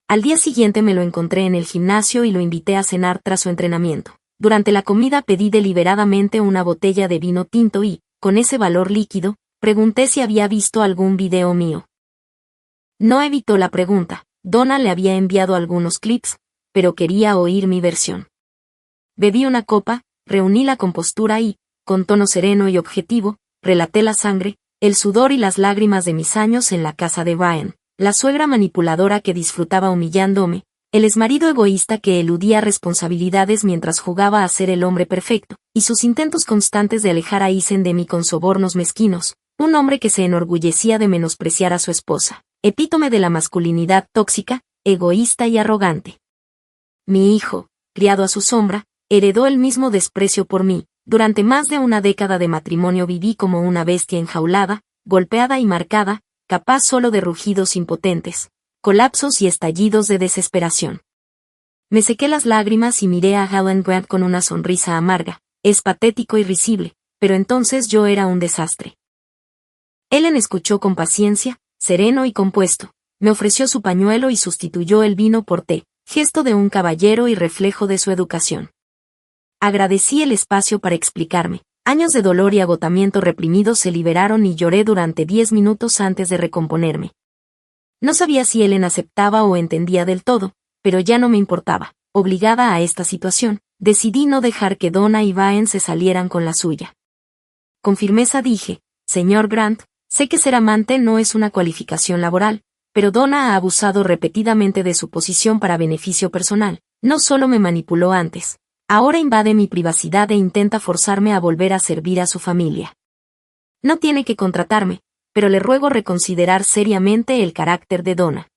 Al día siguiente me lo encontré en el gimnasio y lo invité a cenar tras su entrenamiento. Durante la comida pedí deliberadamente una botella de vino tinto y, con ese valor líquido, pregunté si había visto algún video mío. No evitó la pregunta. Donna le había enviado algunos clips, pero quería oír mi versión. Bebí una copa, reuní la compostura y, con tono sereno y objetivo, relaté la sangre, el sudor y las lágrimas de mis años en la casa de Baen, la suegra manipuladora que disfrutaba humillándome, el exmarido egoísta que eludía responsabilidades mientras jugaba a ser el hombre perfecto, y sus intentos constantes de alejar a Isen de mí con sobornos mezquinos, un hombre que se enorgullecía de menospreciar a su esposa, epítome de la masculinidad tóxica, egoísta y arrogante. Mi hijo, criado a su sombra, heredó el mismo desprecio por mí. Durante más de una década de matrimonio viví como una bestia enjaulada, golpeada y marcada, capaz solo de rugidos impotentes, colapsos y estallidos de desesperación. Me sequé las lágrimas y miré a Helen Grant con una sonrisa amarga. Es patético y risible, pero entonces yo era un desastre. Ellen escuchó con paciencia, sereno y compuesto. Me ofreció su pañuelo y sustituyó el vino por té, gesto de un caballero y reflejo de su educación. Agradecí el espacio para explicarme. Años de dolor y agotamiento reprimidos se liberaron y lloré durante 10 minutos antes de recomponerme. No sabía si Ellen aceptaba o entendía del todo, pero ya no me importaba. Obligada a esta situación, decidí no dejar que Donna y Vaen se salieran con la suya. Con firmeza dije, señor Grant, sé que ser amante no es una cualificación laboral, pero Donna ha abusado repetidamente de su posición para beneficio personal. No solo me manipuló antes, ahora invade mi privacidad e intenta forzarme a volver a servir a su familia. No tiene que contratarme, pero le ruego reconsiderar seriamente el carácter de Donna.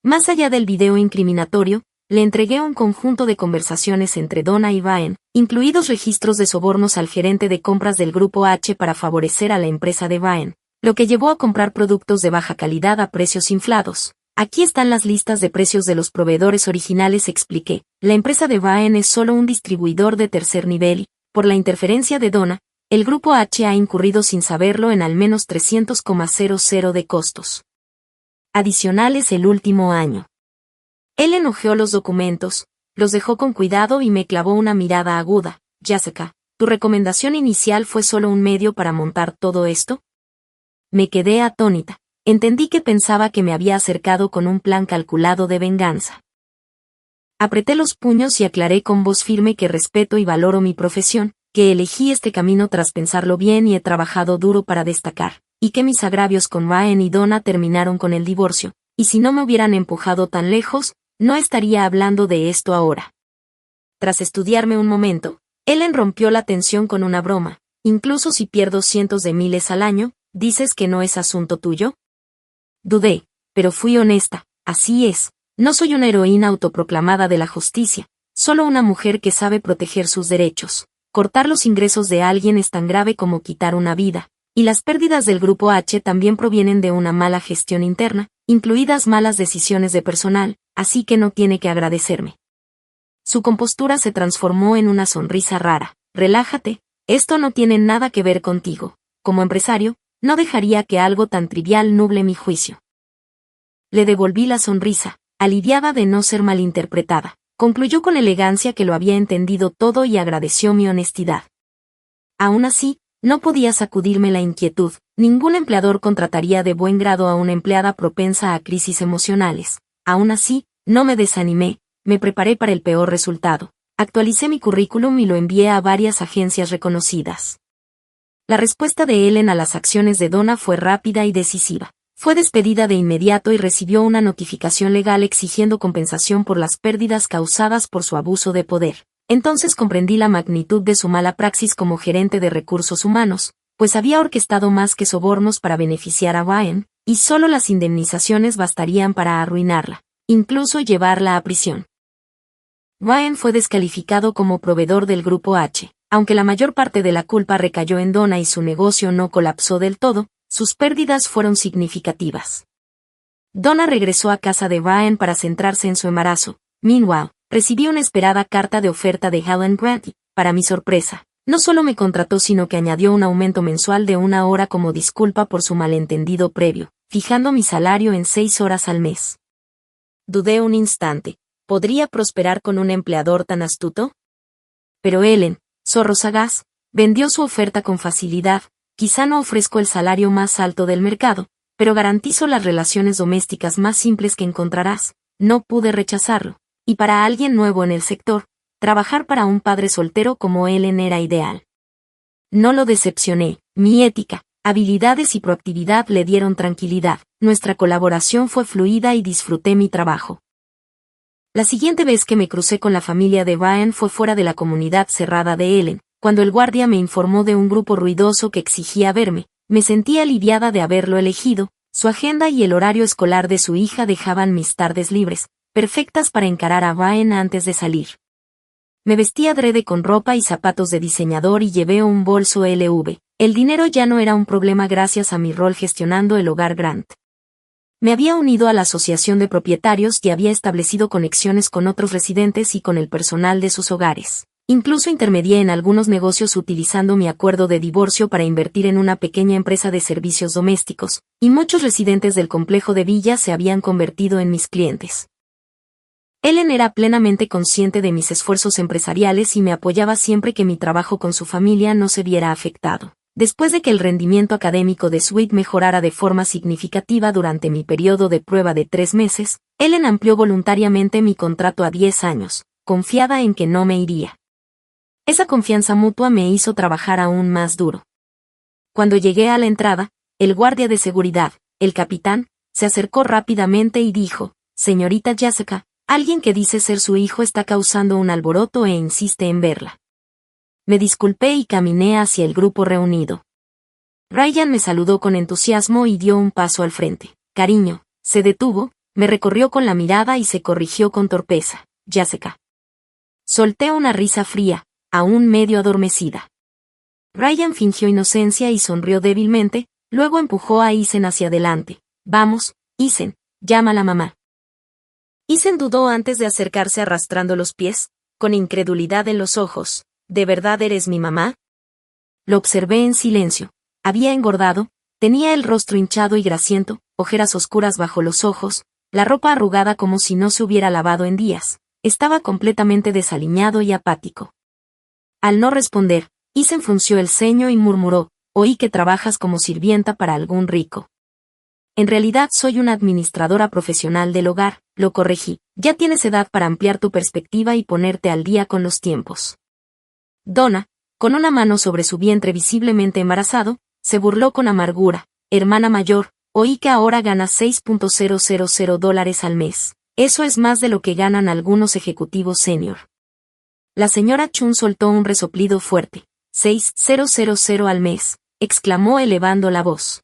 Más allá del video incriminatorio, le entregué un conjunto de conversaciones entre Donna y Vaen, incluidos registros de sobornos al gerente de compras del Grupo H para favorecer a la empresa de Vaen, lo que llevó a comprar productos de baja calidad a precios inflados. Aquí están las listas de precios de los proveedores originales, expliqué. La empresa de Vaen es solo un distribuidor de tercer nivel y, por la interferencia de Donna, el Grupo H ha incurrido sin saberlo en al menos 300,00 de costos adicionales el último año. Él hojeó los documentos, los dejó con cuidado y me clavó una mirada aguda. Jessica, ¿tu recomendación inicial fue solo un medio para montar todo esto? Me quedé atónita. Entendí que pensaba que me había acercado con un plan calculado de venganza. Apreté los puños y aclaré con voz firme que respeto y valoro mi profesión, que elegí este camino tras pensarlo bien y he trabajado duro para destacar, y que mis agravios con Vaen y Donna terminaron con el divorcio, y si no me hubieran empujado tan lejos, no estaría hablando de esto ahora. Tras estudiarme un momento, Ellen rompió la tensión con una broma. Incluso si pierdo cientos de miles al año, ¿dices que no es asunto tuyo? Dudé, pero fui honesta. Así es, no soy una heroína autoproclamada de la justicia, solo una mujer que sabe proteger sus derechos. Cortar los ingresos de alguien es tan grave como quitar una vida, y las pérdidas del Grupo H también provienen de una mala gestión interna, incluidas malas decisiones de personal, así que no tiene que agradecerme. Su compostura se transformó en una sonrisa rara. Relájate, esto no tiene nada que ver contigo. Como empresario, no dejaría que algo tan trivial nuble mi juicio. Le devolví la sonrisa, aliviada de no ser malinterpretada. Concluyó con elegancia que lo había entendido todo y agradeció mi honestidad. Aún así, no podía sacudirme la inquietud. Ningún empleador contrataría de buen grado a una empleada propensa a crisis emocionales. Aún así, no me desanimé, me preparé para el peor resultado. Actualicé mi currículum y lo envié a varias agencias reconocidas. La respuesta de Ellen a las acciones de Donna fue rápida y decisiva. Fue despedida de inmediato y recibió una notificación legal exigiendo compensación por las pérdidas causadas por su abuso de poder. Entonces comprendí la magnitud de su mala praxis como gerente de recursos humanos, pues había orquestado más que sobornos para beneficiar a Vaen, y solo las indemnizaciones bastarían para arruinarla, incluso llevarla a prisión. Vaen fue descalificado como proveedor del Grupo H. Aunque la mayor parte de la culpa recayó en Donna y su negocio no colapsó del todo, sus pérdidas fueron significativas. Donna regresó a casa de Vaen para centrarse en su embarazo. Meanwhile, recibí una esperada carta de oferta de Helen Grant y, para mi sorpresa, no solo me contrató sino que añadió un aumento mensual de 1 hora como disculpa por su malentendido previo, fijando mi salario en 6 horas al mes. Dudé un instante. ¿Podría prosperar con un empleador tan astuto? Pero Ellen, zorro sagaz, vendió su oferta con facilidad. Quizá no ofrezco el salario más alto del mercado, pero garantizo las relaciones domésticas más simples que encontrarás. No pude rechazarlo. Y para alguien nuevo en el sector, trabajar para un padre soltero como Ellen era ideal. No lo decepcioné. Mi ética, habilidades y proactividad le dieron tranquilidad. Nuestra colaboración fue fluida y disfruté mi trabajo. La siguiente vez que me crucé con la familia de Vaen fue fuera de la comunidad cerrada de Ellen. Cuando el guardia me informó de un grupo ruidoso que exigía verme, me sentí aliviada de haberlo elegido. Su agenda y el horario escolar de su hija dejaban mis tardes libres, perfectas para encarar a Vaen antes de salir. Me vestí adrede con ropa y zapatos de diseñador y llevé un bolso LV. El dinero ya no era un problema gracias a mi rol gestionando el hogar Grant. Me había unido a la asociación de propietarios y había establecido conexiones con otros residentes y con el personal de sus hogares. Incluso intermedié en algunos negocios utilizando mi acuerdo de divorcio para invertir en una pequeña empresa de servicios domésticos, y muchos residentes del complejo de Villa se habían convertido en mis clientes. Ellen era plenamente consciente de mis esfuerzos empresariales y me apoyaba siempre que mi trabajo con su familia no se viera afectado. Después de que el rendimiento académico de Sweet mejorara de forma significativa durante mi periodo de prueba de 3 meses, Ellen amplió voluntariamente mi contrato a 10 años, confiada en que no me iría. Esa confianza mutua me hizo trabajar aún más duro. Cuando llegué a la entrada, el guardia de seguridad, el capitán, se acercó rápidamente y dijo: «Señorita Jessica, alguien que dice ser su hijo está causando un alboroto e insiste en verla». Me disculpé y caminé hacia el grupo reunido. Ryan me saludó con entusiasmo y dio un paso al frente. «Cariño», se detuvo, me recorrió con la mirada y se corrigió con torpeza. «Jessica». Solté una risa fría, aún medio adormecida. Ryan fingió inocencia y sonrió débilmente, luego empujó a Isen hacia adelante. «Vamos, Isen, llama a la mamá». Isen dudó antes de acercarse arrastrando los pies, con incredulidad en los ojos. «¿De verdad eres mi mamá?». Lo observé en silencio. Había engordado, tenía el rostro hinchado y grasiento, ojeras oscuras bajo los ojos, la ropa arrugada como si no se hubiera lavado en días. Estaba completamente desaliñado y apático. Al no responder, Isen frunció el ceño y murmuró: «Oí que trabajas como sirvienta para algún rico». «En realidad soy una administradora profesional del hogar», lo corregí. «Ya tienes edad para ampliar tu perspectiva y ponerte al día con los tiempos». Donna, con una mano sobre su vientre visiblemente embarazado, se burló con amargura. «Hermana mayor, oí que ahora ganas $6,000 al mes. Eso es más de lo que ganan algunos ejecutivos senior». La señora Chun soltó un resoplido fuerte. «$6,000 al mes», exclamó elevando la voz.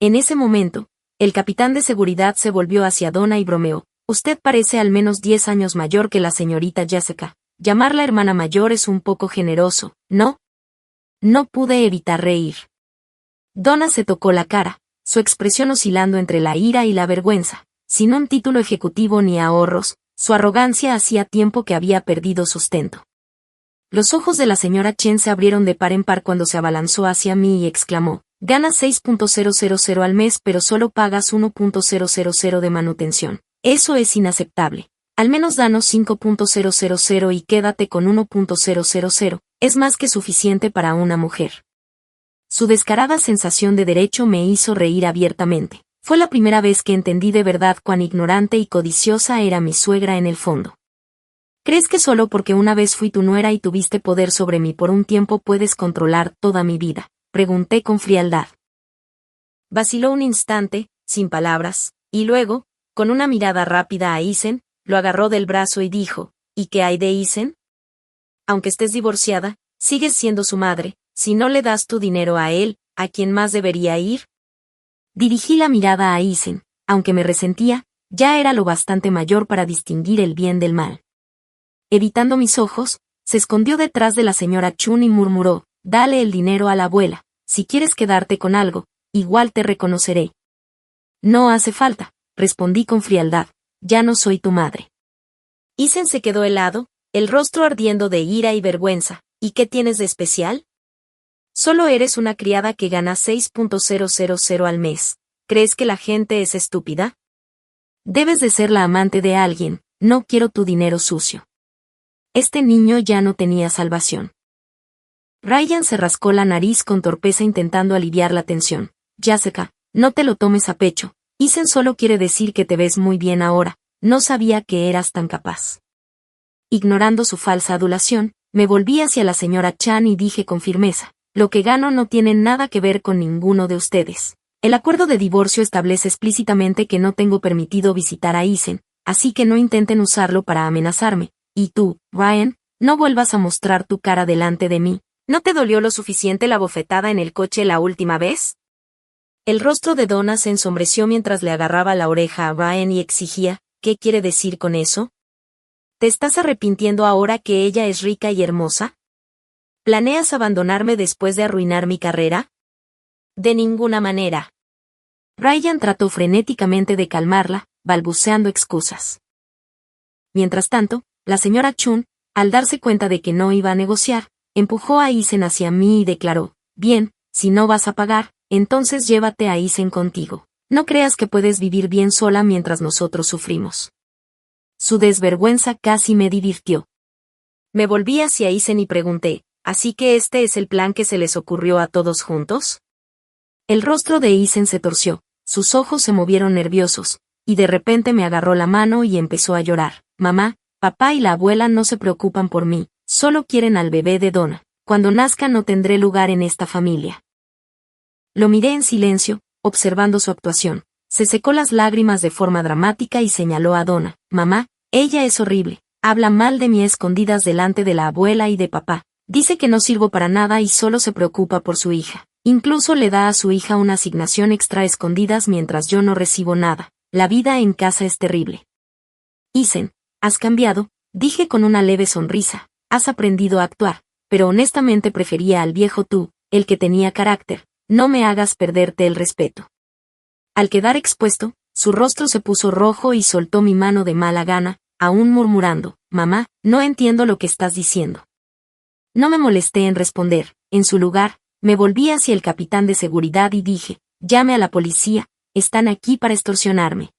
En ese momento, el capitán de seguridad se volvió hacia Donna y bromeó: «Usted parece al menos 10 años mayor que la señorita Jessica. Llamarla hermana mayor es un poco generoso, ¿no?». No pude evitar reír. Donna se tocó la cara, su expresión oscilando entre la ira y la vergüenza. Sin un título ejecutivo ni ahorros, su arrogancia hacía tiempo que había perdido sustento. Los ojos de la señora Chen se abrieron de par en par cuando se abalanzó hacia mí y exclamó: «Ganas $6,000 al mes pero solo pagas $1,000 de manutención. Eso es inaceptable. Al menos danos $5,000 y quédate con $1,000, es más que suficiente para una mujer». Su descarada sensación de derecho me hizo reír abiertamente. Fue la primera vez que entendí de verdad cuán ignorante y codiciosa era mi suegra en el fondo. «¿Crees que solo porque una vez fui tu nuera y tuviste poder sobre mí por un tiempo puedes controlar toda mi vida?», pregunté con frialdad. Vaciló un instante, sin palabras, y luego, con una mirada rápida a Isen, lo agarró del brazo y dijo: «¿Y qué hay de Isen? Aunque estés divorciada, sigues siendo su madre. Si no le das tu dinero a él, ¿a quién más debería ir?». Dirigí la mirada a Isen, aunque me resentía, ya era lo bastante mayor para distinguir el bien del mal. Evitando mis ojos, se escondió detrás de la señora Chun y murmuró: «Dale el dinero a la abuela, si quieres quedarte con algo, igual te reconoceré». «No hace falta», respondí con frialdad, «ya no soy tu madre». Isen se quedó helado, el rostro ardiendo de ira y vergüenza. «¿Y qué tienes de especial? Solo eres una criada que gana $6,000 al mes. ¿Crees que la gente es estúpida? Debes de ser la amante de alguien, no quiero tu dinero sucio». Este niño ya no tenía salvación. Ryan se rascó la nariz con torpeza intentando aliviar la tensión. «Jessica, no te lo tomes a pecho. Isen solo quiere decir que te ves muy bien ahora, no sabía que eras tan capaz». Ignorando su falsa adulación, me volví hacia la señora Chan y dije con firmeza: «Lo que gano no tiene nada que ver con ninguno de ustedes. El acuerdo de divorcio establece explícitamente que no tengo permitido visitar a Isen, así que no intenten usarlo para amenazarme. Y tú, Ryan, no vuelvas a mostrar tu cara delante de mí. ¿No te dolió lo suficiente la bofetada en el coche la última vez?». El rostro de Donna se ensombreció mientras le agarraba la oreja a Ryan y exigía: «¿Qué quiere decir con eso? ¿Te estás arrepintiendo ahora que ella es rica y hermosa? ¿Planeas abandonarme después de arruinar mi carrera?». «De ninguna manera». Ryan trató frenéticamente de calmarla, balbuceando excusas. Mientras tanto, la señora Chun, Al darse cuenta de que no iba a negociar, empujó a Isen hacia mí y declaró, bien, si no vas a pagar, entonces llévate a Isen contigo. No creas que puedes vivir bien sola mientras nosotros sufrimos. Su desvergüenza casi me divirtió. Me volví hacia Isen y pregunté, ¿así que este es el plan que se les ocurrió a todos juntos? El rostro de Isen se torció, sus ojos se movieron nerviosos, y de repente me agarró la mano y empezó a llorar. Mamá, papá y la abuela no se preocupan por mí, solo quieren al bebé de Donna. Cuando nazca no tendré lugar en esta familia. Lo miré en silencio, observando su actuación. Se secó las lágrimas de forma dramática y señaló a Donna. Mamá, ella es horrible. Habla mal de mí a escondidas delante de la abuela y de papá. Dice que no sirvo para nada y solo se preocupa por su hija. Incluso le da a su hija una asignación extra a escondidas mientras yo no recibo nada. La vida en casa es terrible. Isen, has cambiado, dije con una leve sonrisa. Has aprendido a actuar, pero honestamente prefería al viejo tú, el que tenía carácter. No me hagas perderte el respeto. Al quedar expuesto, su rostro se puso rojo y soltó mi mano de mala gana, aún murmurando, mamá, no entiendo lo que estás diciendo. No me molesté en responder, en su lugar, me volví hacia el capitán de seguridad y dije, llame a la policía, están aquí para extorsionarme.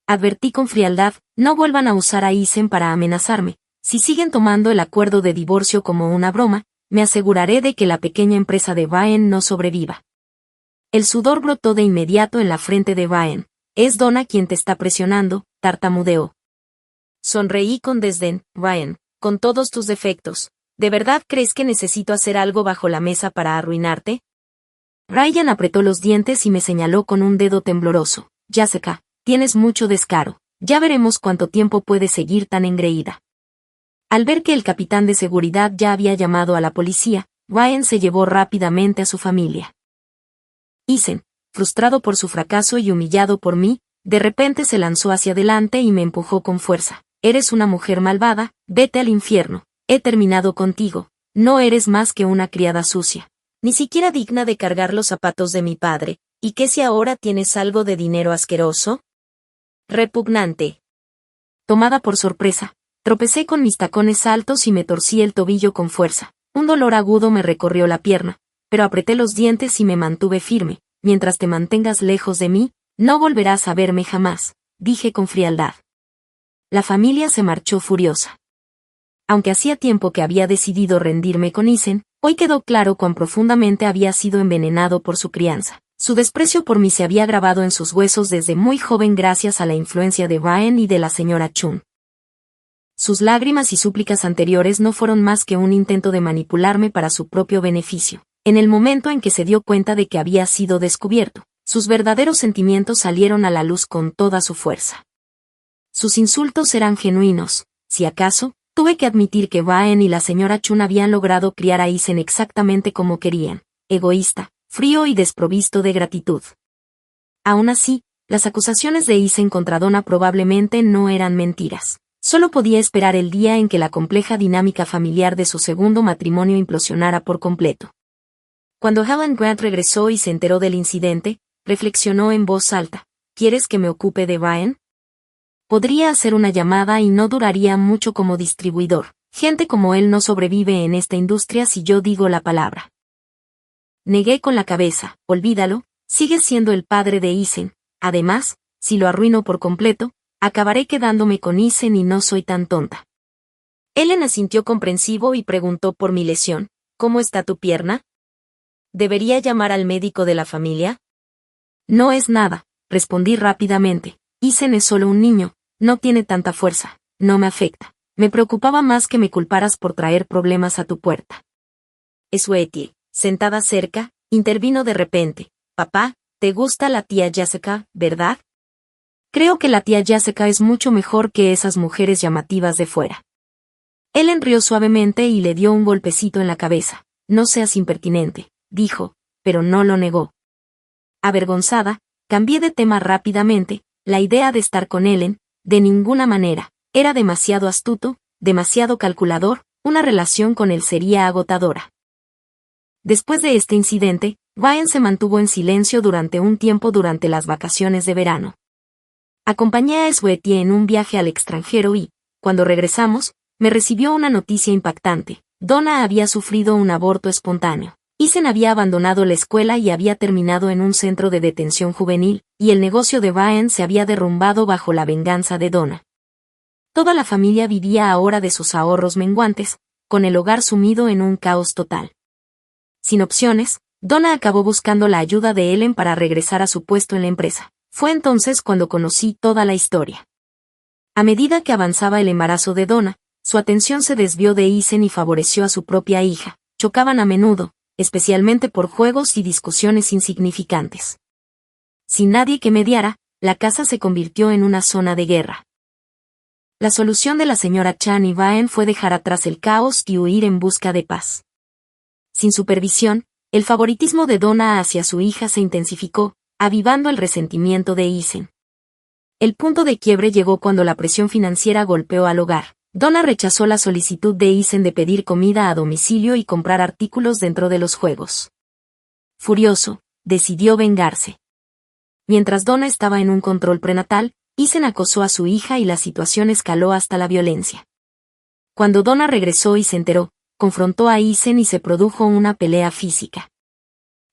Advertí con frialdad, no vuelvan a usar a Isen para amenazarme, si siguen tomando el acuerdo de divorcio como una broma, me aseguraré de que la pequeña empresa de Ryan no sobreviva. El sudor brotó de inmediato en la frente de Ryan. Es Donna quien te está presionando, tartamudeó. Sonreí con desdén. Ryan, con todos tus defectos, ¿de verdad crees que necesito hacer algo bajo la mesa para arruinarte? Ryan apretó los dientes y me señaló con un dedo tembloroso. Jessica, tienes mucho descaro. Ya veremos cuánto tiempo puedes seguir tan engreída. Al ver que el capitán de seguridad ya había llamado a la policía, Ryan se llevó rápidamente a su familia. Isen, frustrado por su fracaso y humillado por mí, de repente se lanzó hacia adelante y me empujó con fuerza. Eres una mujer malvada, vete al infierno, he terminado contigo, no eres más que una criada sucia. Ni siquiera digna de cargar los zapatos de mi padre, ¿y qué si ahora tienes algo de dinero asqueroso? Repugnante. Tomada por sorpresa, tropecé con mis tacones altos y me torcí el tobillo con fuerza. Un dolor agudo me recorrió la pierna, pero apreté los dientes y me mantuve firme. Mientras te mantengas lejos de mí, no volverás a verme jamás, dije con frialdad. La familia se marchó furiosa. Aunque hacía tiempo que había decidido rendirme con Isen, hoy quedó claro cuán profundamente había sido envenenado por su crianza. Su desprecio por mí se había grabado en sus huesos desde muy joven gracias a la influencia de Ryan y de la señora Chun. Sus lágrimas y súplicas anteriores no fueron más que un intento de manipularme para su propio beneficio. En el momento en que se dio cuenta de que había sido descubierto, sus verdaderos sentimientos salieron a la luz con toda su fuerza. Sus insultos eran genuinos, si acaso, tuve que admitir que Ryan y la señora Chun habían logrado criar a Isen exactamente como querían, egoísta, frío y desprovisto de gratitud. Aún así, las acusaciones de Isen contra Donna probablemente no eran mentiras. Solo podía esperar el día en que la compleja dinámica familiar de su segundo matrimonio implosionara por completo. Cuando Helen Grant regresó y se enteró del incidente, reflexionó en voz alta, ¿quieres que me ocupe de Ryan? Podría hacer una llamada y no duraría mucho como distribuidor. Gente como él no sobrevive en esta industria si yo digo la palabra. Negué con la cabeza, olvídalo, sigue siendo el padre de Isen. Además, si lo arruino por completo, acabaré quedándome con Isen y no soy tan tonta. Ellen asintió comprensivo y preguntó por mi lesión, ¿cómo está tu pierna? ¿Debería llamar al médico de la familia? No es nada, respondí rápidamente. Isen es solo un niño, no tiene tanta fuerza, no me afecta. Me preocupaba más que me culparas por traer problemas a tu puerta. Sweetie, sentada cerca, intervino de repente. Papá, ¿te gusta la tía Jessica, verdad? Creo que la tía Jessica es mucho mejor que esas mujeres llamativas de fuera. Ellen rió suavemente y le dio un golpecito en la cabeza. No seas impertinente, dijo, pero no lo negó. Avergonzada, cambié de tema rápidamente. La idea de estar con Ellen, de ninguna manera, era demasiado astuto, demasiado calculador, una relación con él sería agotadora. Después de este incidente, Ryan se mantuvo en silencio durante un tiempo durante las vacaciones de verano. Acompañé a Sweetie en un viaje al extranjero y, cuando regresamos, me recibió una noticia impactante. Donna había sufrido un aborto espontáneo. Ethan había abandonado la escuela y había terminado en un centro de detención juvenil, y el negocio de Brian se había derrumbado bajo la venganza de Donna. Toda la familia vivía ahora de sus ahorros menguantes, con el hogar sumido en un caos total. Sin opciones, Donna acabó buscando la ayuda de Ellen para regresar a su puesto en la empresa. Fue entonces cuando conocí toda la historia. A medida que avanzaba el embarazo de Donna, su atención se desvió de Ethan y favoreció a su propia hija. Chocaban a menudo, especialmente por juegos y discusiones insignificantes. Sin nadie que mediara, la casa se convirtió en una zona de guerra. La solución de la señora Chan y Brian fue dejar atrás el caos y huir en busca de paz. Sin supervisión, el favoritismo de Donna hacia su hija se intensificó, avivando el resentimiento de Ethan. El punto de quiebre llegó cuando la presión financiera golpeó al hogar. Donna rechazó la solicitud de Ethan de pedir comida a domicilio y comprar artículos dentro de los juegos. Furioso, decidió vengarse. Mientras Donna estaba en un control prenatal, Ethan acosó a su hija y la situación escaló hasta la violencia. Cuando Donna regresó y se enteró, confrontó a Ethan y se produjo una pelea física.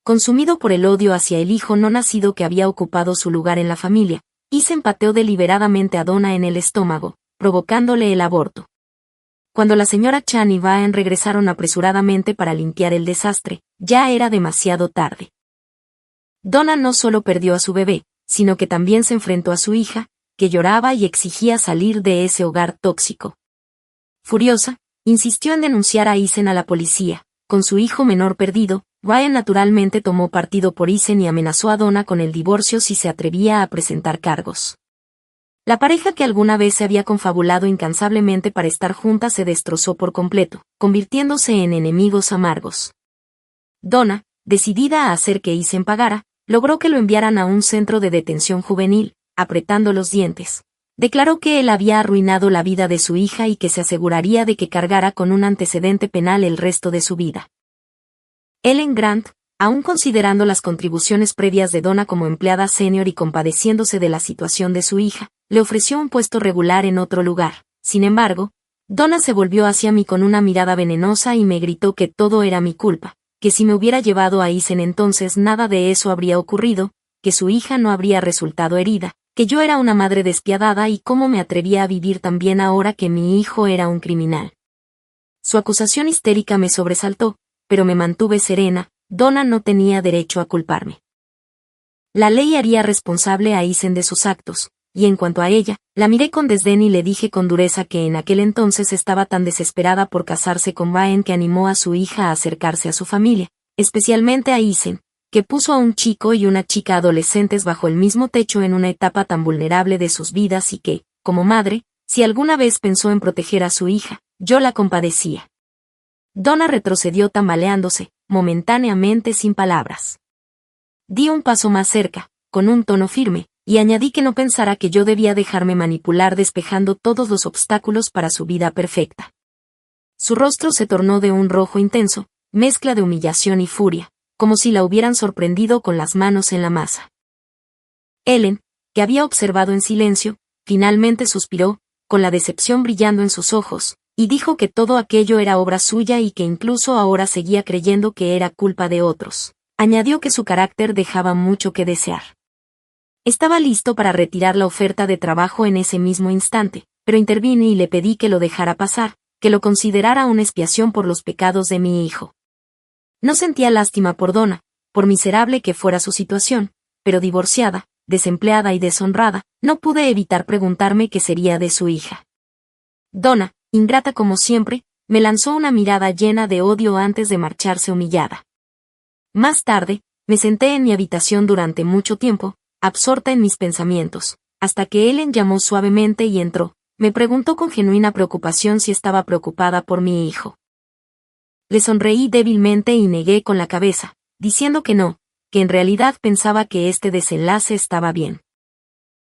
Consumido por el odio hacia el hijo no nacido que había ocupado su lugar en la familia, Ethan pateó deliberadamente a Donna en el estómago, provocándole el aborto. Cuando la señora Chan y Brian regresaron apresuradamente para limpiar el desastre, ya era demasiado tarde. Donna no solo perdió a su bebé, sino que también se enfrentó a su hija, que lloraba y exigía salir de ese hogar tóxico. Furiosa, insistió en denunciar a Ethan a la policía. Con su hijo menor perdido, Brian naturalmente tomó partido por Ethan y amenazó a Donna con el divorcio si se atrevía a presentar cargos. La pareja que alguna vez se había confabulado incansablemente para estar juntas se destrozó por completo, convirtiéndose en enemigos amargos. Donna, decidida a hacer que Ethan pagara, logró que lo enviaran a un centro de detención juvenil, apretando los dientes. Declaró que él había arruinado la vida de su hija y que se aseguraría de que cargara con un antecedente penal el resto de su vida. Ellen Grant, aún considerando las contribuciones previas de Donna como empleada senior y compadeciéndose de la situación de su hija, le ofreció un puesto regular en otro lugar. Sin embargo, Donna se volvió hacia mí con una mirada venenosa y me gritó que todo era mi culpa, que si me hubiera llevado a Ethan entonces nada de eso habría ocurrido, que su hija no habría resultado herida, que yo era una madre despiadada y cómo me atrevía a vivir tan bien ahora que mi hijo era un criminal. Su acusación histérica me sobresaltó, pero me mantuve serena. Donna no tenía derecho a culparme. La ley haría responsable a Ethan de sus actos, y en cuanto a ella, la miré con desdén y le dije con dureza que en aquel entonces estaba tan desesperada por casarse con Brian que animó a su hija a acercarse a su familia, especialmente a Ethan, que puso a un chico y una chica adolescentes bajo el mismo techo en una etapa tan vulnerable de sus vidas y que, como madre, si alguna vez pensó en proteger a su hija, yo la compadecía. Donna retrocedió tambaleándose, momentáneamente sin palabras. Di un paso más cerca, con un tono firme, y añadí que no pensara que yo debía dejarme manipular despejando todos los obstáculos para su vida perfecta. Su rostro se tornó de un rojo intenso, mezcla de humillación y furia, como si la hubieran sorprendido con las manos en la masa. Ellen, que había observado en silencio, finalmente suspiró, con la decepción brillando en sus ojos, y dijo que todo aquello era obra suya y que incluso ahora seguía creyendo que era culpa de otros. Añadió que su carácter dejaba mucho que desear. Estaba listo para retirar la oferta de trabajo en ese mismo instante, pero intervine y le pedí que lo dejara pasar, que lo considerara una expiación por los pecados de mi hijo. No sentía lástima por Donna, por miserable que fuera su situación, pero divorciada, desempleada y deshonrada, no pude evitar preguntarme qué sería de su hija. Donna, ingrata como siempre, me lanzó una mirada llena de odio antes de marcharse humillada. Más tarde, me senté en mi habitación durante mucho tiempo, absorta en mis pensamientos, hasta que Ellen llamó suavemente y entró. Me preguntó con genuina preocupación si estaba preocupada por mi hijo. Le sonreí débilmente y negué con la cabeza, diciendo que no, que en realidad pensaba que este desenlace estaba bien.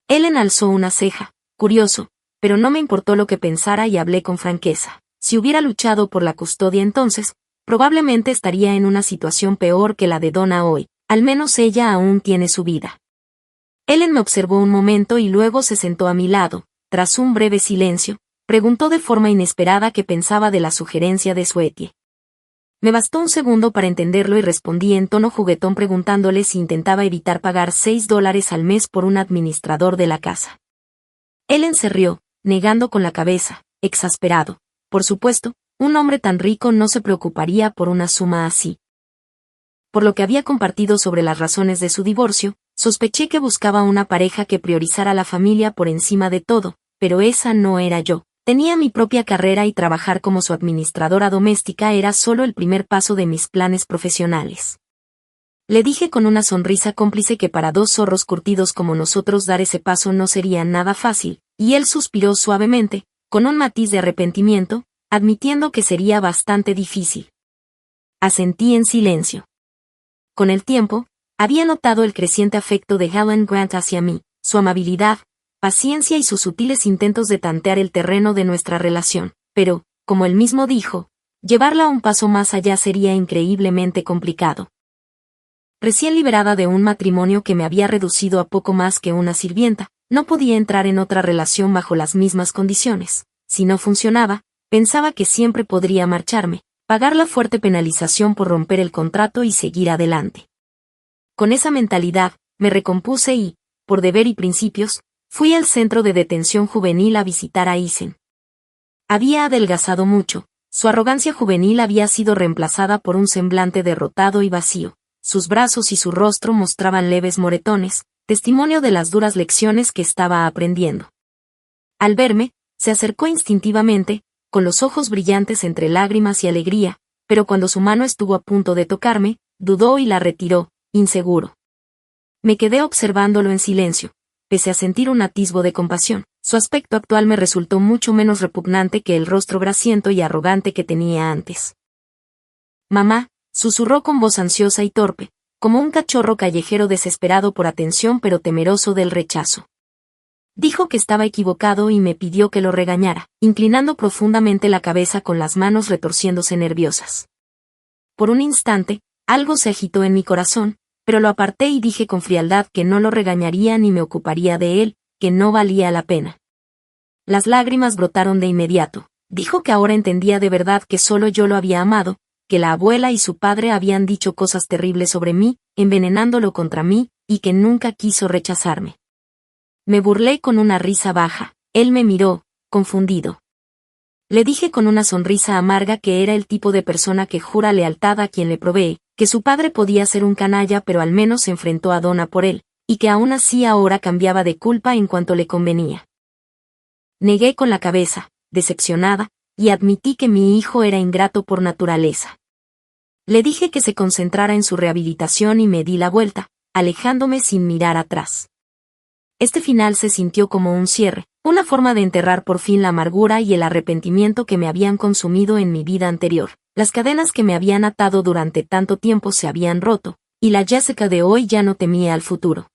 Ellen alzó una ceja, curioso, pero no me importó lo que pensara y hablé con franqueza. Si hubiera luchado por la custodia entonces, probablemente estaría en una situación peor que la de Donna hoy, al menos ella aún tiene su vida. Ellen me observó un momento y luego se sentó a mi lado. Tras un breve silencio, Preguntó de forma inesperada qué pensaba de la sugerencia de Sweetie. Me bastó un segundo para entenderlo y respondí en tono juguetón preguntándole si intentaba evitar pagar $6 al mes por un administrador de la casa. Él enserrió, negando con la cabeza, exasperado. Por supuesto, un hombre tan rico no se preocuparía por una suma así. Por lo que había compartido sobre las razones de su divorcio, sospeché que buscaba una pareja que priorizara la familia por encima de todo, pero esa no era yo. Tenía mi propia carrera y trabajar como su administradora doméstica era solo el primer paso de mis planes profesionales. Le dije con una sonrisa cómplice que para dos zorros curtidos como nosotros dar ese paso no sería nada fácil, y él suspiró suavemente, con un matiz de arrepentimiento, admitiendo que sería bastante difícil. Asentí en silencio. Con el tiempo, había notado el creciente afecto de Helen Grant hacia mí, su amabilidad, paciencia y sus sutiles intentos de tantear el terreno de nuestra relación, pero, como él mismo dijo, llevarla un paso más allá sería increíblemente complicado. Recién liberada de un matrimonio que me había reducido a poco más que una sirvienta, no podía entrar en otra relación bajo las mismas condiciones. Si no funcionaba, pensaba que siempre podría marcharme, pagar la fuerte penalización por romper el contrato y seguir adelante. Con esa mentalidad, me recompuse y, por deber y principios, fui al centro de detención juvenil a visitar a Isen. Había adelgazado mucho, su arrogancia juvenil había sido reemplazada por un semblante derrotado y vacío, sus brazos y su rostro mostraban leves moretones, testimonio de las duras lecciones que estaba aprendiendo. Al verme, se acercó instintivamente, con los ojos brillantes entre lágrimas y alegría, pero cuando su mano estuvo a punto de tocarme, dudó y la retiró, inseguro. Me quedé observándolo en silencio, pese a sentir un atisbo de compasión. Su aspecto actual me resultó mucho menos repugnante que el rostro grasiento y arrogante que tenía antes. Mamá, susurró con voz ansiosa y torpe, como un cachorro callejero desesperado por atención pero temeroso del rechazo. Dijo que estaba equivocado y me pidió que lo regañara, inclinando profundamente la cabeza con las manos retorciéndose nerviosas. Por un instante, algo se agitó en mi corazón, pero lo aparté y dije con frialdad que no lo regañaría ni me ocuparía de él, que no valía la pena. Las lágrimas brotaron de inmediato. Dijo que ahora entendía de verdad que solo yo lo había amado, que la abuela y su padre habían dicho cosas terribles sobre mí, envenenándolo contra mí, y que nunca quiso rechazarme. Me burlé con una risa baja. Él me miró, confundido. Le dije con una sonrisa amarga que era el tipo de persona que jura lealtad a quien le provee, que su padre podía ser un canalla pero al menos se enfrentó a Donna por él, y que aún así ahora cambiaba de culpa en cuanto le convenía. Negué con la cabeza, decepcionada, y admití que mi hijo era ingrato por naturaleza. Le dije que se concentrara en su rehabilitación y me di la vuelta, alejándome sin mirar atrás. Este final se sintió como un cierre, una forma de enterrar por fin la amargura y el arrepentimiento que me habían consumido en mi vida anterior. Las cadenas que me habían atado durante tanto tiempo se habían roto, y la Jessica de hoy ya no temía al futuro.